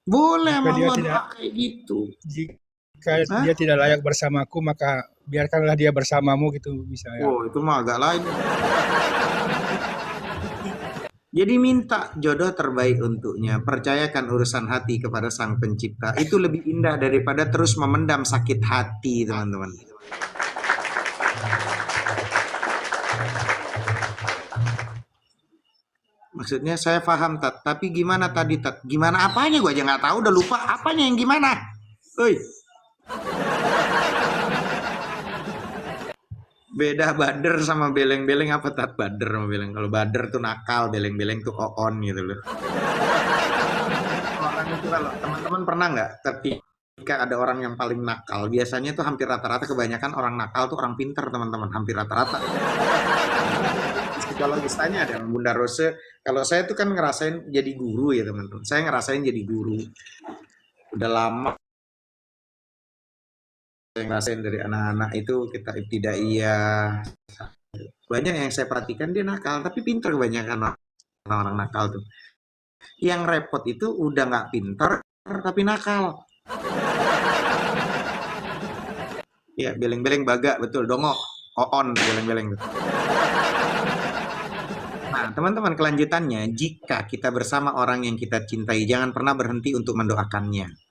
Boleh sama Allah doa kayak gitu. Jika dia tidak layak bersamaku, maka biarkanlah dia bersamamu gitu, bisa ya. Oh, itu mah agak lain. Jadi minta jodoh terbaik untuknya, percayakan urusan hati kepada Sang Pencipta. Itu lebih indah daripada terus memendam sakit hati, teman-teman. Maksudnya saya paham, Tat. Tapi gimana tadi, Tat? Gimana apanya? Gue aja nggak tahu, udah lupa apanya yang gimana. Oi. Beda bader sama beleng-beleng apa, Tat? Bader sama beleng. Kalau bader tuh nakal, beleng-beleng tuh on gitu loh. Orang itu kalau teman-teman pernah nggak ketika ada orang yang paling nakal, biasanya tuh hampir rata-rata kebanyakan orang nakal tuh orang pinter, teman-teman. Hampir rata-rata. Psikologis tanya ada Bunda Rose. Kalau saya tuh kan ngerasain jadi guru ya, teman-teman. Saya ngerasain jadi guru. Udah lama saya ngerasain dari anak-anak itu kita ibtidaiyah. Banyak yang saya perhatikan dia nakal, tapi pinter kebanyakan orang-orang nakal tuh. Yang repot itu udah nggak pinter, tapi nakal. Ya, beleng-beleng baga, betul. Dongo, on, beleng-beleng. Nah, teman-teman, kelanjutannya, jika kita bersama orang yang kita cintai, jangan pernah berhenti untuk mendoakannya.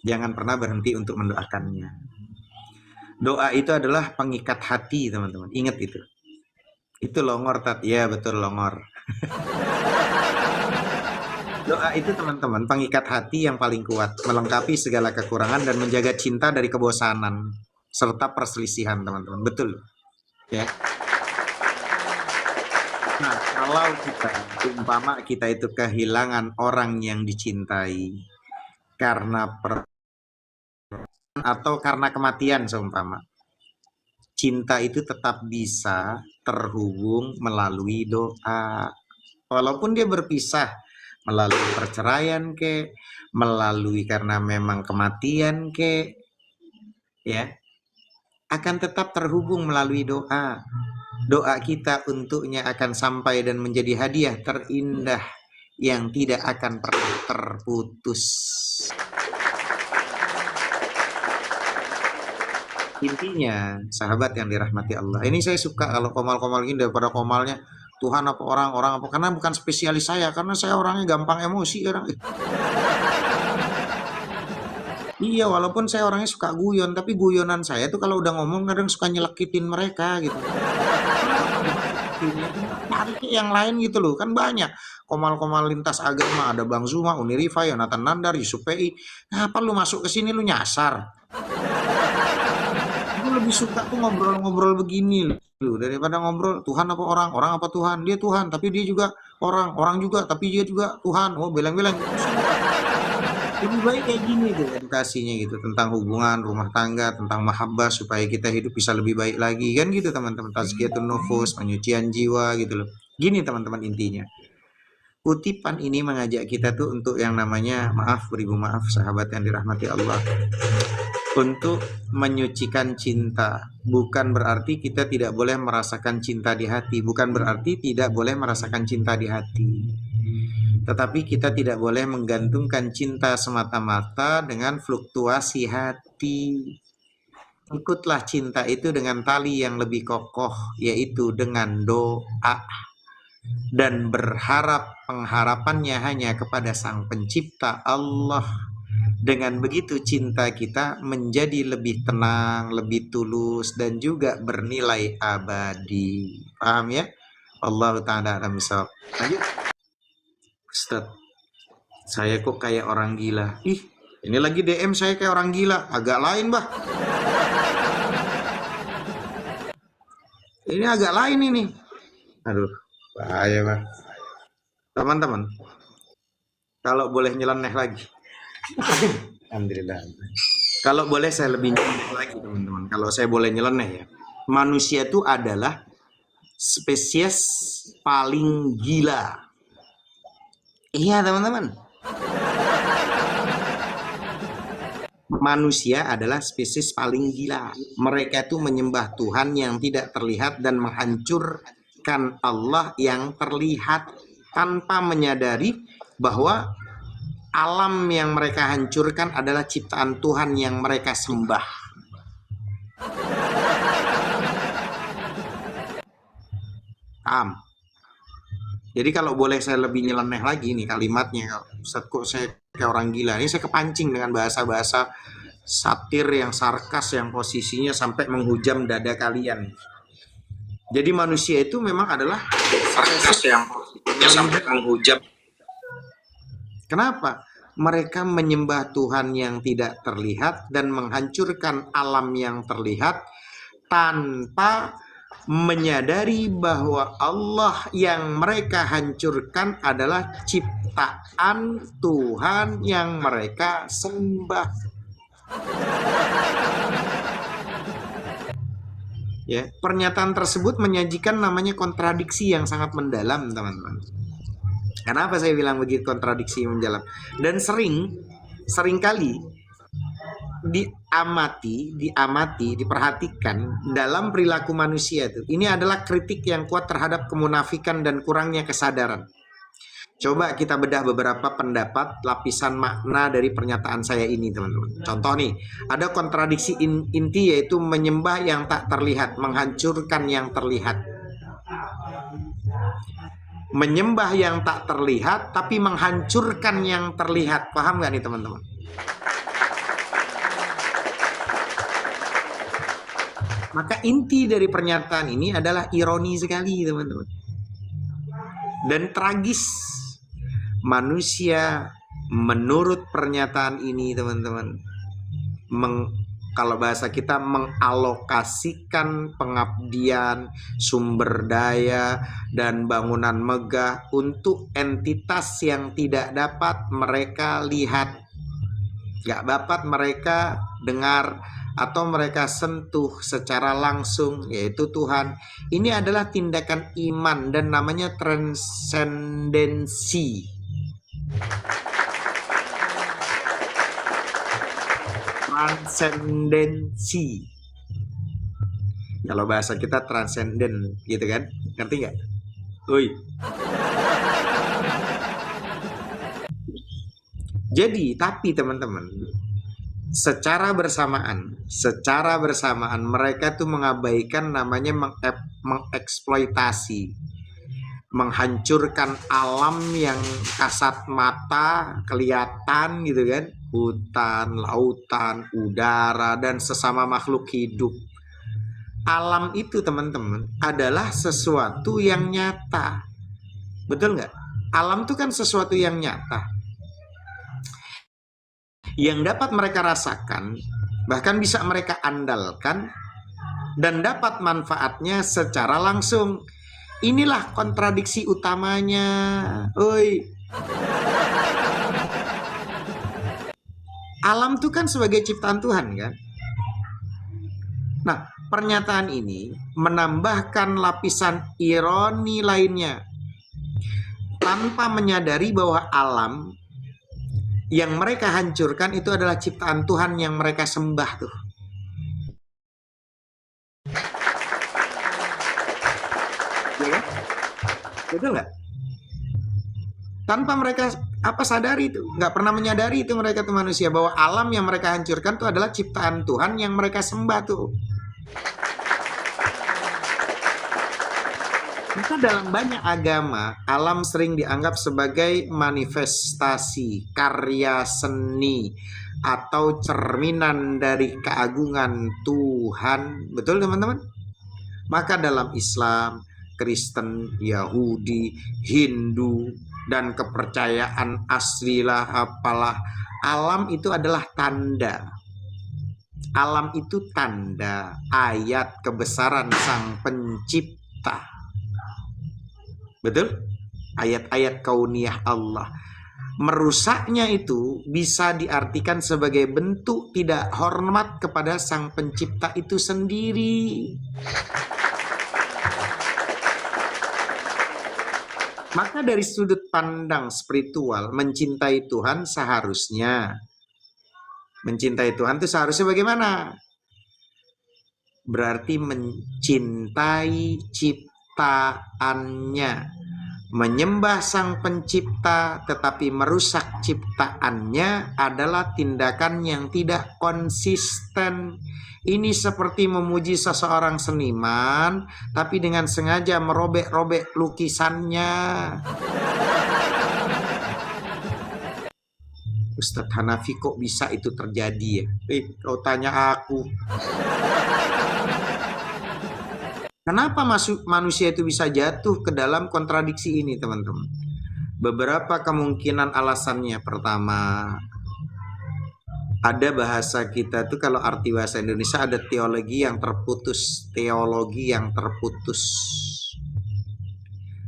Jangan pernah berhenti untuk mendoakannya. Doa itu adalah pengikat hati, teman-teman. Ingat itu. Itu longor, Tat. Ya, betul, longor. Doa itu, teman-teman, pengikat hati yang paling kuat, melengkapi segala kekurangan dan menjaga cinta dari kebosanan serta perselisihan, teman-teman. Betul. Ya. Nah, kalau kita, umpama kita itu kehilangan orang yang dicintai karena atau karena kematian seumpama, cinta itu tetap bisa terhubung melalui doa. Walaupun dia berpisah melalui perceraian ke, melalui karena memang kematian ke, ya, akan tetap terhubung melalui doa. Doa kita untuknya akan sampai dan menjadi hadiah terindah yang tidak akan pernah terputus. Intinya, sahabat yang dirahmati Allah. Ini saya suka kalau komal-komal gini daripada komalnya Tuhan apa orang apa, karena bukan spesialis saya, karena saya orangnya gampang emosi orang. Iya, walaupun saya orangnya suka guyon, tapi guyonan saya tuh kalau udah ngomong kadang suka nyelekitin mereka gitu. Tarik yang lain gitu loh, kan banyak komal-komal lintas agama, ada Bang Zuma, Unirifa, Yonatan Nandar, Yusuf PI. Apa lu masuk ke sini lu nyasar? Lebih suka tuh ngobrol-ngobrol begini loh, daripada ngobrol Tuhan apa orang apa Tuhan. Dia Tuhan tapi dia juga orang juga tapi dia juga Tuhan. Oh, beleng-beleng. Lebih baik kayak gini tuh edukasinya gitu, tentang hubungan rumah tangga, tentang mahabbah supaya kita hidup bisa lebih baik lagi kan gitu, teman-teman. Tazkiyatun nufus, penyucian jiwa gitu loh. Gini teman-teman, intinya kutipan ini mengajak kita tuh untuk yang namanya, maaf, beribu maaf sahabat yang dirahmati Allah, untuk menyucikan cinta. Bukan berarti kita tidak boleh merasakan cinta di hati, bukan berarti tidak boleh merasakan cinta di hati, tetapi kita tidak boleh menggantungkan cinta semata-mata dengan fluktuasi hati. Ikutlah cinta itu dengan tali yang lebih kokoh, yaitu dengan doa, dan berharap pengharapannya hanya kepada Sang Pencipta Allah. Dengan begitu cinta kita menjadi lebih tenang, lebih tulus, dan juga bernilai abadi. Paham ya? Allah Ta'ala alam bisawab. Lanjut. Ustaz, saya kok kayak orang gila. Ih, ini lagi DM saya kayak orang gila. Agak lain, bah. Ini agak lain ini. Aduh, bahaya, bah. Teman-teman, kalau boleh nyeleneh lagi. Alhamdulillah. Kalau boleh saya lebih nyeleneh lagi, teman-teman. Kalau saya boleh nyeleneh ya. Manusia itu adalah spesies paling gila. Iya, teman-teman. Manusia adalah spesies paling gila. Mereka itu menyembah Tuhan yang tidak terlihat dan menghancurkan Allah yang terlihat tanpa menyadari bahwa alam yang mereka hancurkan adalah ciptaan Tuhan yang mereka sembah. Paham? Jadi kalau boleh saya lebih nyeleneh lagi nih kalimatnya, Ustaz, kok saya kayak orang gila. Ini saya kepancing dengan bahasa-bahasa satir yang sarkas yang posisinya sampai menghujam dada kalian. Jadi manusia itu memang adalah sarkas yang posisinya sampai menghujam. Kenapa? Mereka menyembah Tuhan yang tidak terlihat dan menghancurkan alam yang terlihat tanpa menyadari bahwa Allah yang mereka hancurkan adalah ciptaan Tuhan yang mereka sembah. Ya, pernyataan tersebut menyajikan namanya kontradiksi yang sangat mendalam, teman-teman. Kenapa saya bilang begitu, kontradiksi yang mendalam? Dan seringkali diperhatikan dalam perilaku manusia itu. Ini adalah kritik yang kuat terhadap kemunafikan dan kurangnya kesadaran. Coba kita bedah beberapa pendapat lapisan makna dari pernyataan saya ini, teman-teman. Contoh nih, ada kontradiksi inti yaitu menyembah yang tak terlihat, menghancurkan yang terlihat. Menyembah yang tak terlihat tapi menghancurkan yang terlihat. Paham gak nih, teman-teman? Maka inti dari pernyataan ini adalah ironi sekali, teman-teman. Dan tragis. Manusia menurut pernyataan ini, teman-teman, kalau bahasa kita mengalokasikan pengabdian, sumber daya, dan bangunan megah untuk entitas yang tidak dapat mereka lihat, gak dapat mereka dengar, atau mereka sentuh secara langsung, yaitu Tuhan. Ini adalah tindakan iman dan namanya transendensi. Transendensi. Kalau bahasa kita transenden, gitu kan? Ngerti nggak? Oi. Jadi, tapi teman-teman, secara bersamaan mereka tuh mengabaikan namanya mengeksploitasi, menghancurkan alam yang kasat mata kelihatan gitu kan, hutan, lautan, udara, dan sesama makhluk hidup. Alam itu, teman-teman, adalah sesuatu yang nyata. Betul nggak? Alam itu kan sesuatu yang nyata, yang dapat mereka rasakan, bahkan bisa mereka andalkan, dan dapat manfaatnya secara langsung. Inilah kontradiksi utamanya. Oi. Alam itu kan sebagai ciptaan Tuhan kan. Nah, pernyataan ini menambahkan lapisan ironi lainnya. Tanpa menyadari bahwa alam yang mereka hancurkan itu adalah ciptaan Tuhan yang mereka sembah tuh. Ya kan? Betul nggak? Tanpa mereka sadari itu, nggak pernah menyadari itu mereka tuh manusia, bahwa alam yang mereka hancurkan itu adalah ciptaan Tuhan yang mereka sembah tuh. Maka dalam banyak agama, alam sering dianggap sebagai manifestasi karya seni atau cerminan dari keagungan Tuhan. Betul, teman-teman? Maka dalam Islam, Kristen, Yahudi, Hindu, dan kepercayaan aslilah apalah, alam itu adalah tanda. Alam itu tanda, ayat kebesaran Sang Pencipta. Betul? Ayat-ayat kauniyah Allah. Merusaknya itu bisa diartikan sebagai bentuk tidak hormat kepada Sang Pencipta itu sendiri. Maka dari sudut pandang spiritual, mencintai Tuhan seharusnya. Mencintai Tuhan itu seharusnya bagaimana? Berarti mencintai ciptaannya. Menyembah Sang Pencipta tetapi merusak ciptaannya adalah tindakan yang tidak konsisten, Ini seperti memuji seseorang seniman, tapi dengan sengaja merobek-robek lukisannya. Ustadz Hanafi, kok bisa itu terjadi ya? Kau tanya aku. Kenapa manusia itu bisa jatuh ke dalam kontradiksi ini, teman-teman? Beberapa kemungkinan alasannya. Pertama, ada bahasa kita tuh, kalau arti bahasa Indonesia ada teologi yang terputus. Teologi yang terputus.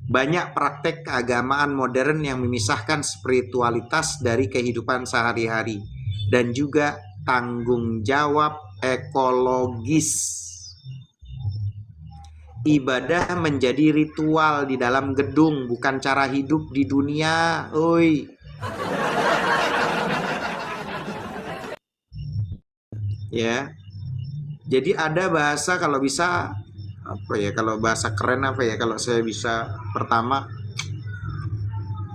Banyak praktek keagamaan modern yang memisahkan spiritualitas dari kehidupan sehari-hari dan juga tanggung jawab ekologis. Ibadah menjadi ritual di dalam gedung, bukan cara hidup di dunia. Oi. Ya. Jadi ada bahasa, kalau bisa apa ya, kalau bahasa keren apa ya, kalau saya bisa, pertama,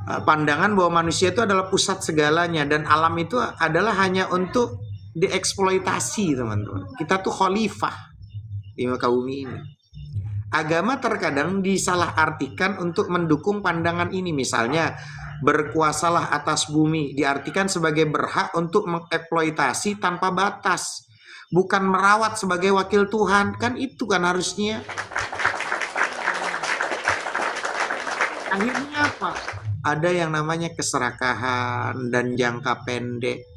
pandangan bahwa manusia itu adalah pusat segalanya dan alam itu adalah hanya untuk dieksploitasi, teman-teman. Kita tuh khalifah di muka bumi ini. Agama terkadang disalahartikan untuk mendukung pandangan ini. Misalnya, berkuasalah atas bumi diartikan sebagai berhak untuk mengeksploitasi tanpa batas, bukan merawat sebagai wakil Tuhan. Kan itu kan harusnya. Akhirnya apa? Ada yang namanya keserakahan dan jangka pendek.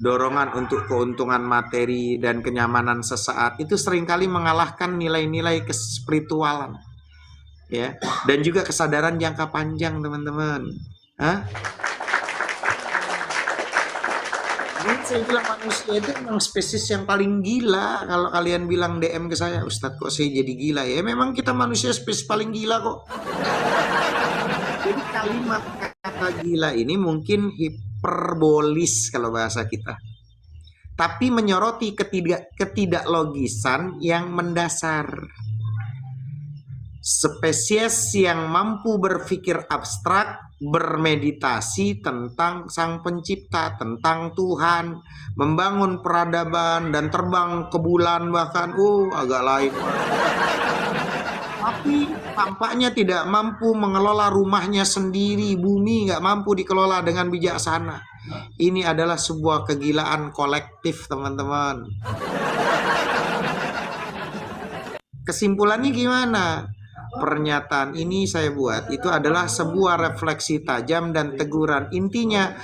Dorongan untuk keuntungan materi dan kenyamanan sesaat itu seringkali mengalahkan nilai-nilai kespiritualan. Ya, dan juga kesadaran jangka panjang, teman-teman. Hah? Jadi saya bilang manusia itu memang spesies yang paling gila. Kalau kalian bilang DM ke saya, Ustadz kok saya jadi gila ya? Memang kita manusia spesies paling gila kok. Jadi kalimat kata gila ini mungkin hiperbolis kalau bahasa kita, tapi menyoroti ketidaklogisan yang mendasar. Spesies yang mampu berpikir abstrak, bermeditasi tentang Sang Pencipta, tentang Tuhan, membangun peradaban dan terbang ke bulan bahkan, agak lain. Tapi tampaknya tidak mampu mengelola rumahnya sendiri. Bumi nggak mampu dikelola dengan bijaksana. Ini adalah sebuah kegilaan kolektif, teman-teman. Kesimpulannya gimana? Pernyataan ini saya buat itu adalah sebuah refleksi tajam dan teguran. Intinya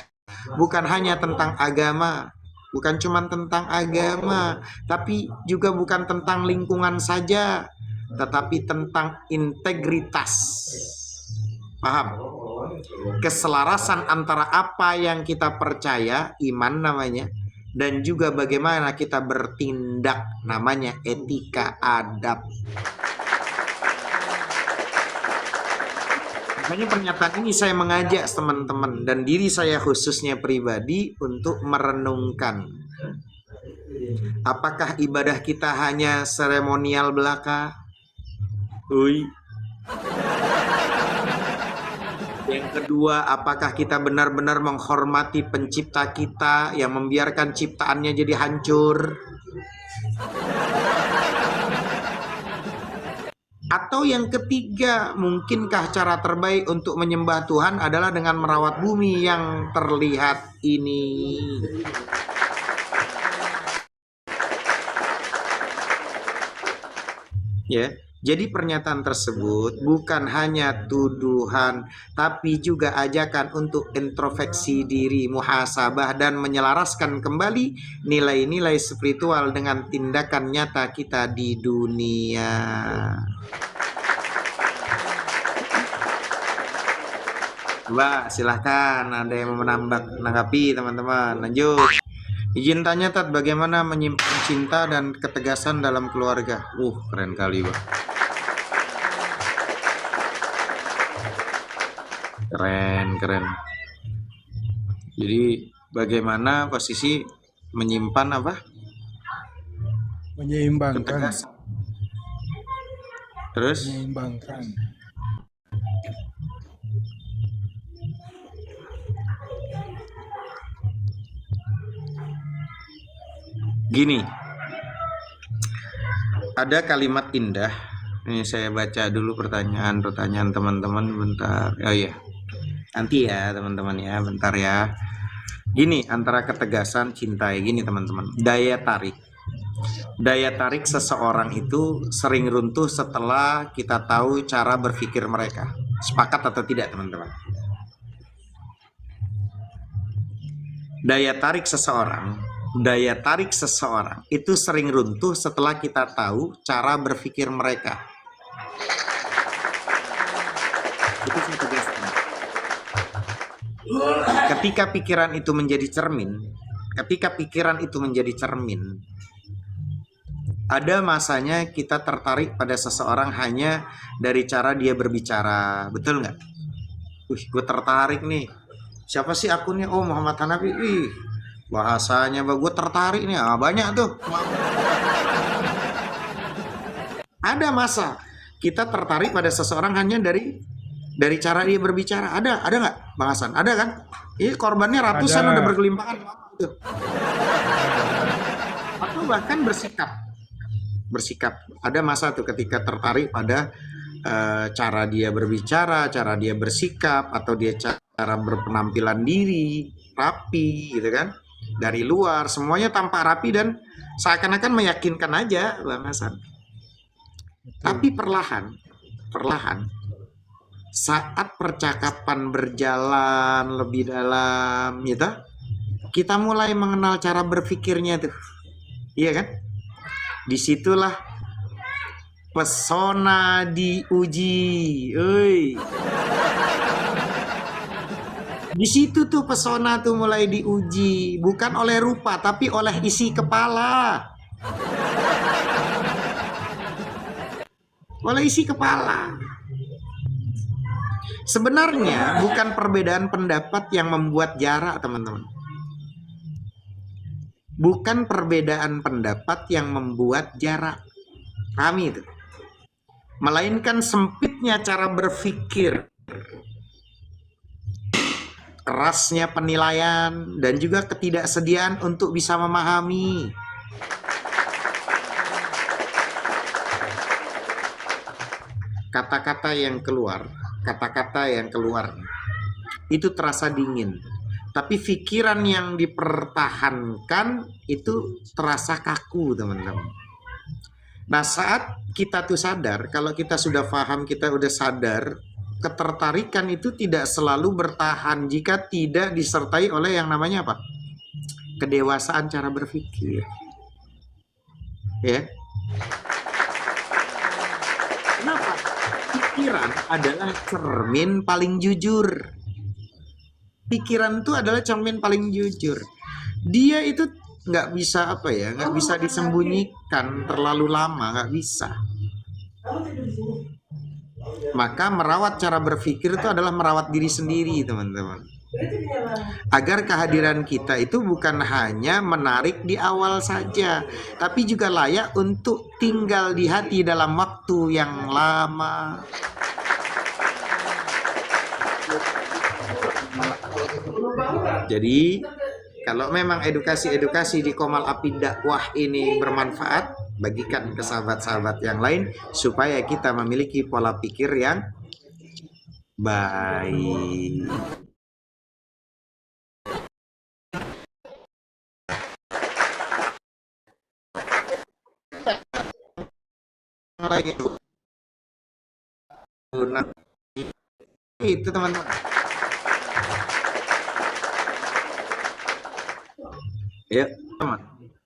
bukan hanya tentang agama, bukan cuma tentang agama, tapi juga bukan tentang lingkungan saja, tetapi tentang integritas. Paham? Keselarasan antara apa yang kita percaya, iman namanya, dan juga bagaimana kita bertindak, namanya etika adab. Makanya pernyataan ini saya mengajak teman-teman dan diri saya khususnya pribadi untuk merenungkan. Apakah ibadah kita hanya seremonial belaka? Yang kedua, apakah kita benar-benar menghormati pencipta kita yang membiarkan ciptaannya jadi hancur? Atau yang ketiga, mungkinkah cara terbaik untuk menyembah Tuhan adalah dengan merawat bumi yang terlihat ini? Ya, jadi pernyataan tersebut bukan hanya tuduhan, tapi juga ajakan untuk introspeksi diri, muhasabah, dan menyelaraskan kembali nilai-nilai spiritual dengan tindakan nyata kita di dunia. Coba silahkan, ada yang mau menanggapi, teman-teman. Lanjut. Izin tanya, Tat, bagaimana menyimpan cinta dan ketegasan dalam keluarga? Keren kali, Bang. Keren. Jadi bagaimana posisi menyimpan apa? Menyeimbangkan. Ketegasan. Terus? Menyeimbangkan. Gini, ada kalimat indah. Ini saya baca dulu pertanyaan teman-teman bentar. Oh iya, nanti ya teman-teman ya, bentar ya. Gini, antara ketegasan, cintai. Gini teman-teman, daya tarik seseorang itu sering runtuh setelah kita tahu cara berpikir mereka. Sepakat atau tidak teman-teman? Daya tarik seseorang itu sering runtuh setelah kita tahu cara berpikir mereka. Itu saya tegaskan. Ketika pikiran itu menjadi cermin, ada masanya kita tertarik pada seseorang hanya dari cara dia berbicara, betul nggak? Gue tertarik nih. Siapa sih akunnya? Oh, Muhammad Hanafi. Bahasanya gue tertarik nih. Banyak tuh. Ada masa kita tertarik pada seseorang hanya dari cara dia berbicara. Ada nggak, Bang Hasan? Ada kan? Ini korbannya ratusan, udah berkelimpahan. Atau bahkan bersikap. Ada masa tuh ketika tertarik pada cara dia berbicara, cara dia bersikap, atau dia cara berpenampilan diri rapi gitu kan, dari luar semuanya tampak rapi dan seakan-akan meyakinkan aja, Bang Hasan. Tapi perlahan saat percakapan berjalan lebih dalam gitu, kita mulai mengenal cara berpikirnya tuh, iya kan? Disitulah pesona diuji. Di situ tuh pesona tuh mulai diuji, bukan oleh rupa tapi oleh isi kepala. Oleh isi kepala. Sebenarnya bukan perbedaan pendapat yang membuat jarak, teman-teman. Bukan perbedaan pendapat yang membuat jarak. Kami itu. Melainkan sempitnya cara berpikir, kerasnya penilaian, dan juga ketidaksediaan untuk bisa memahami. Kata-kata yang keluar itu terasa dingin, tapi pikiran yang dipertahankan itu terasa kaku, teman-teman. Nah, saat kita tuh sadar, kalau kita sudah paham, kita udah sadar, ketertarikan itu tidak selalu bertahan jika tidak disertai oleh yang namanya apa? Kedewasaan cara berpikir. Ya. Kenapa? Pikiran adalah cermin paling jujur. Pikiran itu adalah cermin paling jujur. Dia itu nggak bisa nggak bisa disembunyikan terlalu lama, nggak bisa. Maka merawat cara berpikir itu adalah merawat diri sendiri, teman-teman. Agar kehadiran kita itu bukan hanya menarik di awal saja, tapi juga layak untuk tinggal di hati dalam waktu yang lama. Jadi, kalau memang edukasi di Qomal Api Dakwah ini bermanfaat, bagikan ke sahabat-sahabat yang lain supaya kita memiliki pola pikir yang baik. Itu teman-teman. Ya, teman.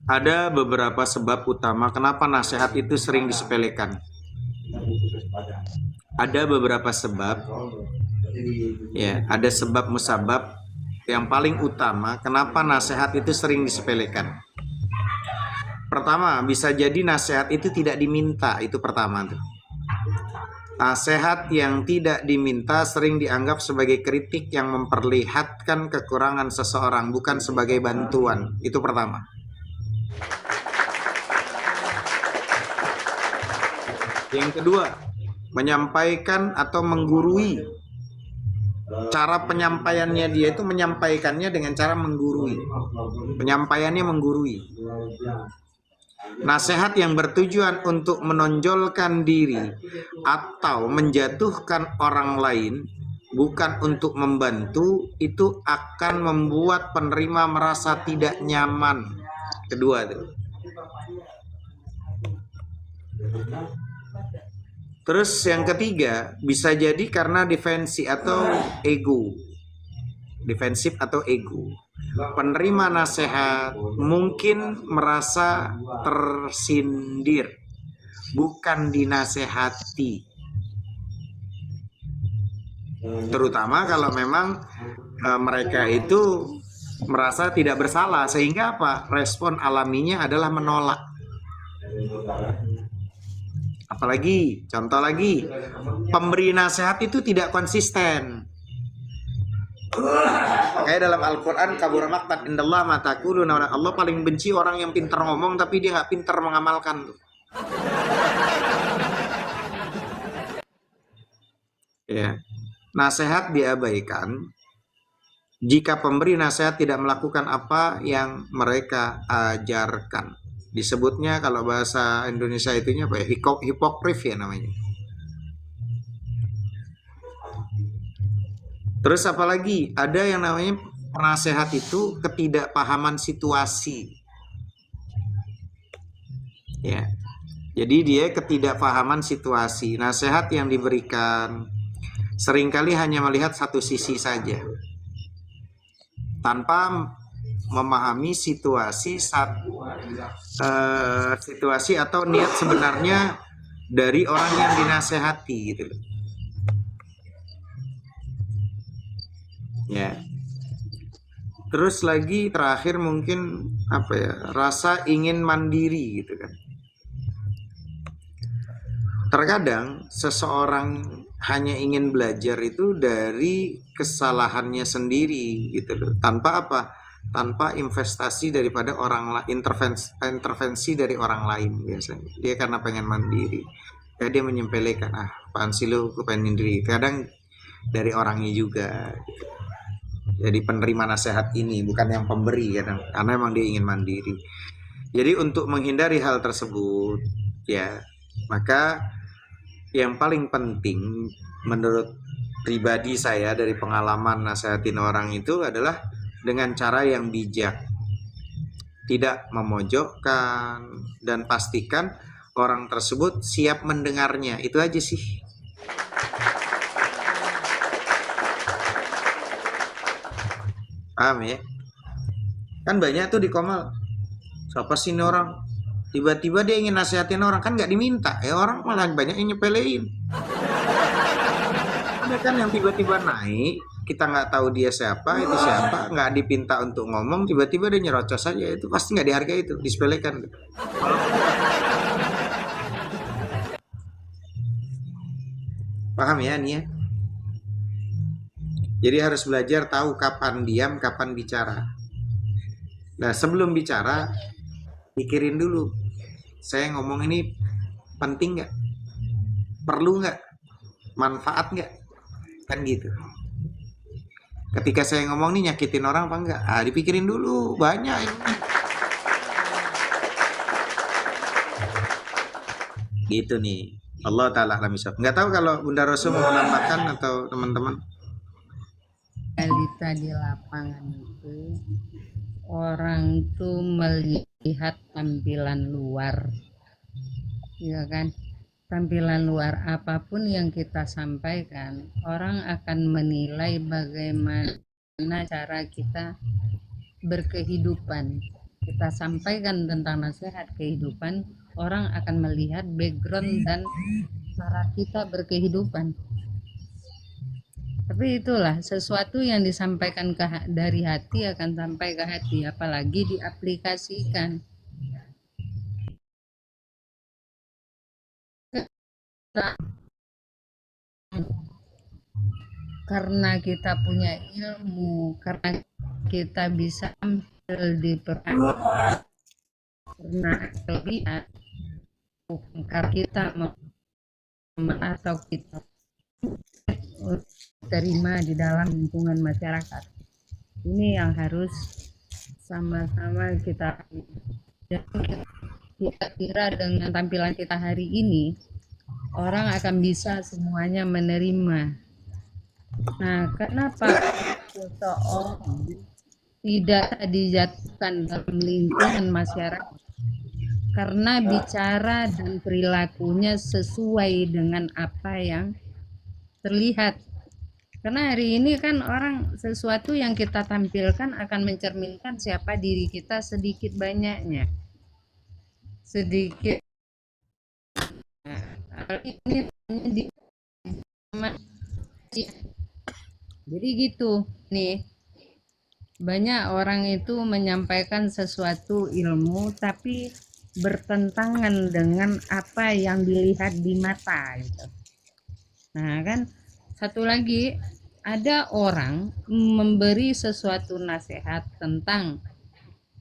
Ada beberapa sebab utama kenapa nasihat itu sering disepelekan. Ada beberapa sebab. Ya, ada sebab musabab yang paling utama kenapa nasihat itu sering disepelekan. Pertama, bisa jadi nasihat itu tidak diminta, itu pertama tuh. Nasihat yang tidak diminta sering dianggap sebagai kritik yang memperlihatkan kekurangan seseorang, bukan sebagai bantuan. Itu pertama. Yang kedua, menyampaikan atau menggurui. Cara penyampaiannya dia itu menyampaikannya dengan cara menggurui. Penyampaiannya menggurui. Nasihat yang bertujuan untuk menonjolkan diri atau menjatuhkan orang lain, bukan untuk membantu, itu akan membuat penerima merasa tidak nyaman. Kedua itu. Terus yang ketiga, bisa jadi karena defensif atau ego. Defensif atau ego. Penerima nasihat mungkin merasa tersindir, bukan dinasehati. Terutama kalau memang mereka itu merasa tidak bersalah, sehingga apa? Respon alaminya adalah menolak. Apalagi, contoh lagi, pemberi nasihat itu tidak konsisten. Kayak dalam Al-Quran, kabura maqtan indallah ma taquluna, Allah paling benci orang yang pintar ngomong tapi dia nggak pintar mengamalkan. Ya, nasihat diabaikan jika pemberi nasihat tidak melakukan apa yang mereka ajarkan. Disebutnya kalau bahasa Indonesia itunya apa ya? Hipokrit ya namanya. Terus apalagi ada yang namanya penasehat itu ketidakpahaman situasi. Ya. Jadi dia ketidakpahaman situasi. Nasihat yang diberikan seringkali hanya melihat satu sisi saja. Tanpa memahami situasi situasi atau niat sebenarnya dari orang yang dinasehati gitu. Ya. Terus lagi terakhir mungkin apa ya? Rasa ingin mandiri gitu kan. Terkadang seseorang hanya ingin belajar itu dari kesalahannya sendiri gitu loh. Tanpa apa? Tanpa investasi daripada orang lain, intervensi dari orang lain biasanya. Dia karena pengen mandiri. Ya dia menyempelekan, apaan sih lu, gue pengen mandiri. Kadang dari orangnya juga gitu. Jadi penerima nasihat ini bukan yang pemberi ya, karena emang dia ingin mandiri. Jadi untuk menghindari hal tersebut ya, maka yang paling penting menurut pribadi saya dari pengalaman nasihatin orang itu adalah dengan cara yang bijak, tidak memojokkan, dan pastikan orang tersebut siap mendengarnya. Itu aja sih. Paham ya? Kan banyak tuh di Komal, siapa sih ini orang? Tiba-tiba dia ingin nasihatin orang, kan nggak diminta. Ya orang malah banyak yang nyepelein. Ada kan yang tiba-tiba naik, kita nggak tahu dia siapa, itu siapa, nggak dipinta untuk ngomong, tiba-tiba dia nyerocos aja. Itu pasti nggak dihargai, itu disepelekan. Paham ya nih ya? Jadi harus belajar tahu kapan diam, kapan bicara. Nah sebelum bicara, pikirin dulu. Saya ngomong ini penting nggak? Perlu nggak? Manfaat nggak? Kan gitu. Ketika saya ngomong nih nyakitin orang apa enggak? Dipikirin dulu. Banyak ini. Gitu nih. Allah Ta'ala alam isab. Nggak tahu kalau Bunda Roso mau menambahkan atau teman-teman. Realita di lapangan itu orang tuh melihat tampilan luar, ya kan? Tampilan luar apapun yang kita sampaikan, orang akan menilai bagaimana cara kita berkehidupan. Kita sampaikan tentang nasihat kehidupan, orang akan melihat background dan cara kita berkehidupan. Tapi itulah sesuatu yang disampaikan dari hati akan sampai ke hati, apalagi diaplikasikan. Karena kita punya ilmu, karena kita bisa ambil di perangkat, karena kelebihan, karena kita atau kita terima di dalam lingkungan masyarakat. Ini yang harus sama-sama kita Dan kita kira dengan tampilan kita hari ini, orang akan bisa semuanya menerima. Nah, kenapa seseorang tidak dijatuhkan dalam lingkungan masyarakat? Karena bicara dan perilakunya sesuai dengan apa yang terlihat. Karena hari ini kan orang, sesuatu yang kita tampilkan akan mencerminkan siapa diri kita sedikit banyaknya. Sedikit. Nah, ini di jadi gitu nih, banyak orang itu menyampaikan sesuatu ilmu tapi bertentangan dengan apa yang dilihat di mata gitu. Nah kan, satu lagi, ada orang memberi sesuatu nasihat tentang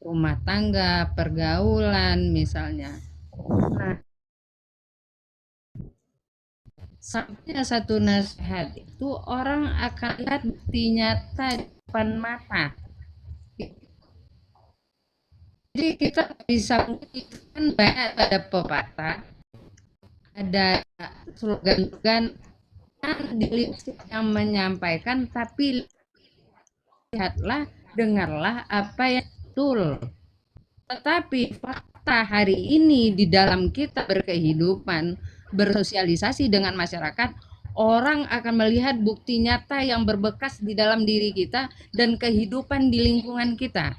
rumah tangga, pergaulan misalnya. Nah, sampai satu nasihat itu orang akan lihat bukti nyata di depan mata. Jadi kita bisa kan banyak pada pepatah, ada slogan-slogan yang menyampaikan, tapi lihatlah, dengarlah apa yang betul. Tetapi fakta hari ini di dalam kita berkehidupan, bersosialisasi dengan masyarakat, orang akan melihat bukti nyata yang berbekas di dalam diri kita dan kehidupan di lingkungan kita.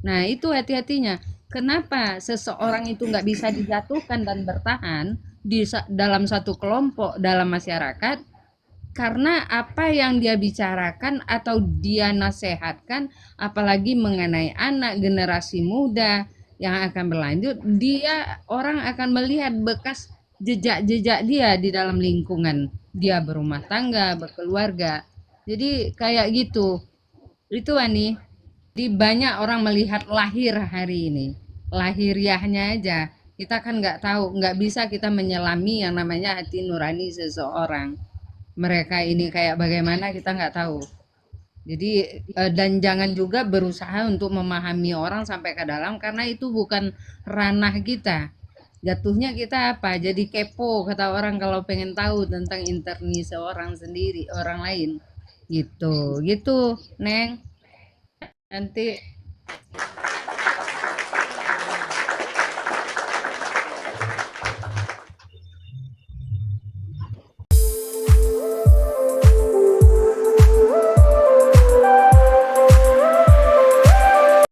Nah, itu hati-hatinya. Kenapa seseorang itu nggak bisa dijatuhkan dan bertahan di dalam satu kelompok dalam masyarakat? Karena apa yang dia bicarakan atau dia nasihatkan, apalagi mengenai anak generasi muda yang akan berlanjut, orang akan melihat bekas jejak-jejak dia di dalam lingkungan. Dia berumah tangga, berkeluarga. Jadi kayak gitu. Itu Ani. Di banyak orang melihat lahir hari ini, lahiriahnya aja. Kita kan nggak tahu, nggak bisa kita menyelami yang namanya hati nurani seseorang. Mereka ini kayak bagaimana kita nggak tahu. Jadi dan jangan juga berusaha untuk memahami orang sampai ke dalam, karena itu bukan ranah kita. Jatuhnya kita apa? Jadi kepo, kata orang kalau pengen tahu tentang interni seorang sendiri, orang lain. Gitu, Neng. Nanti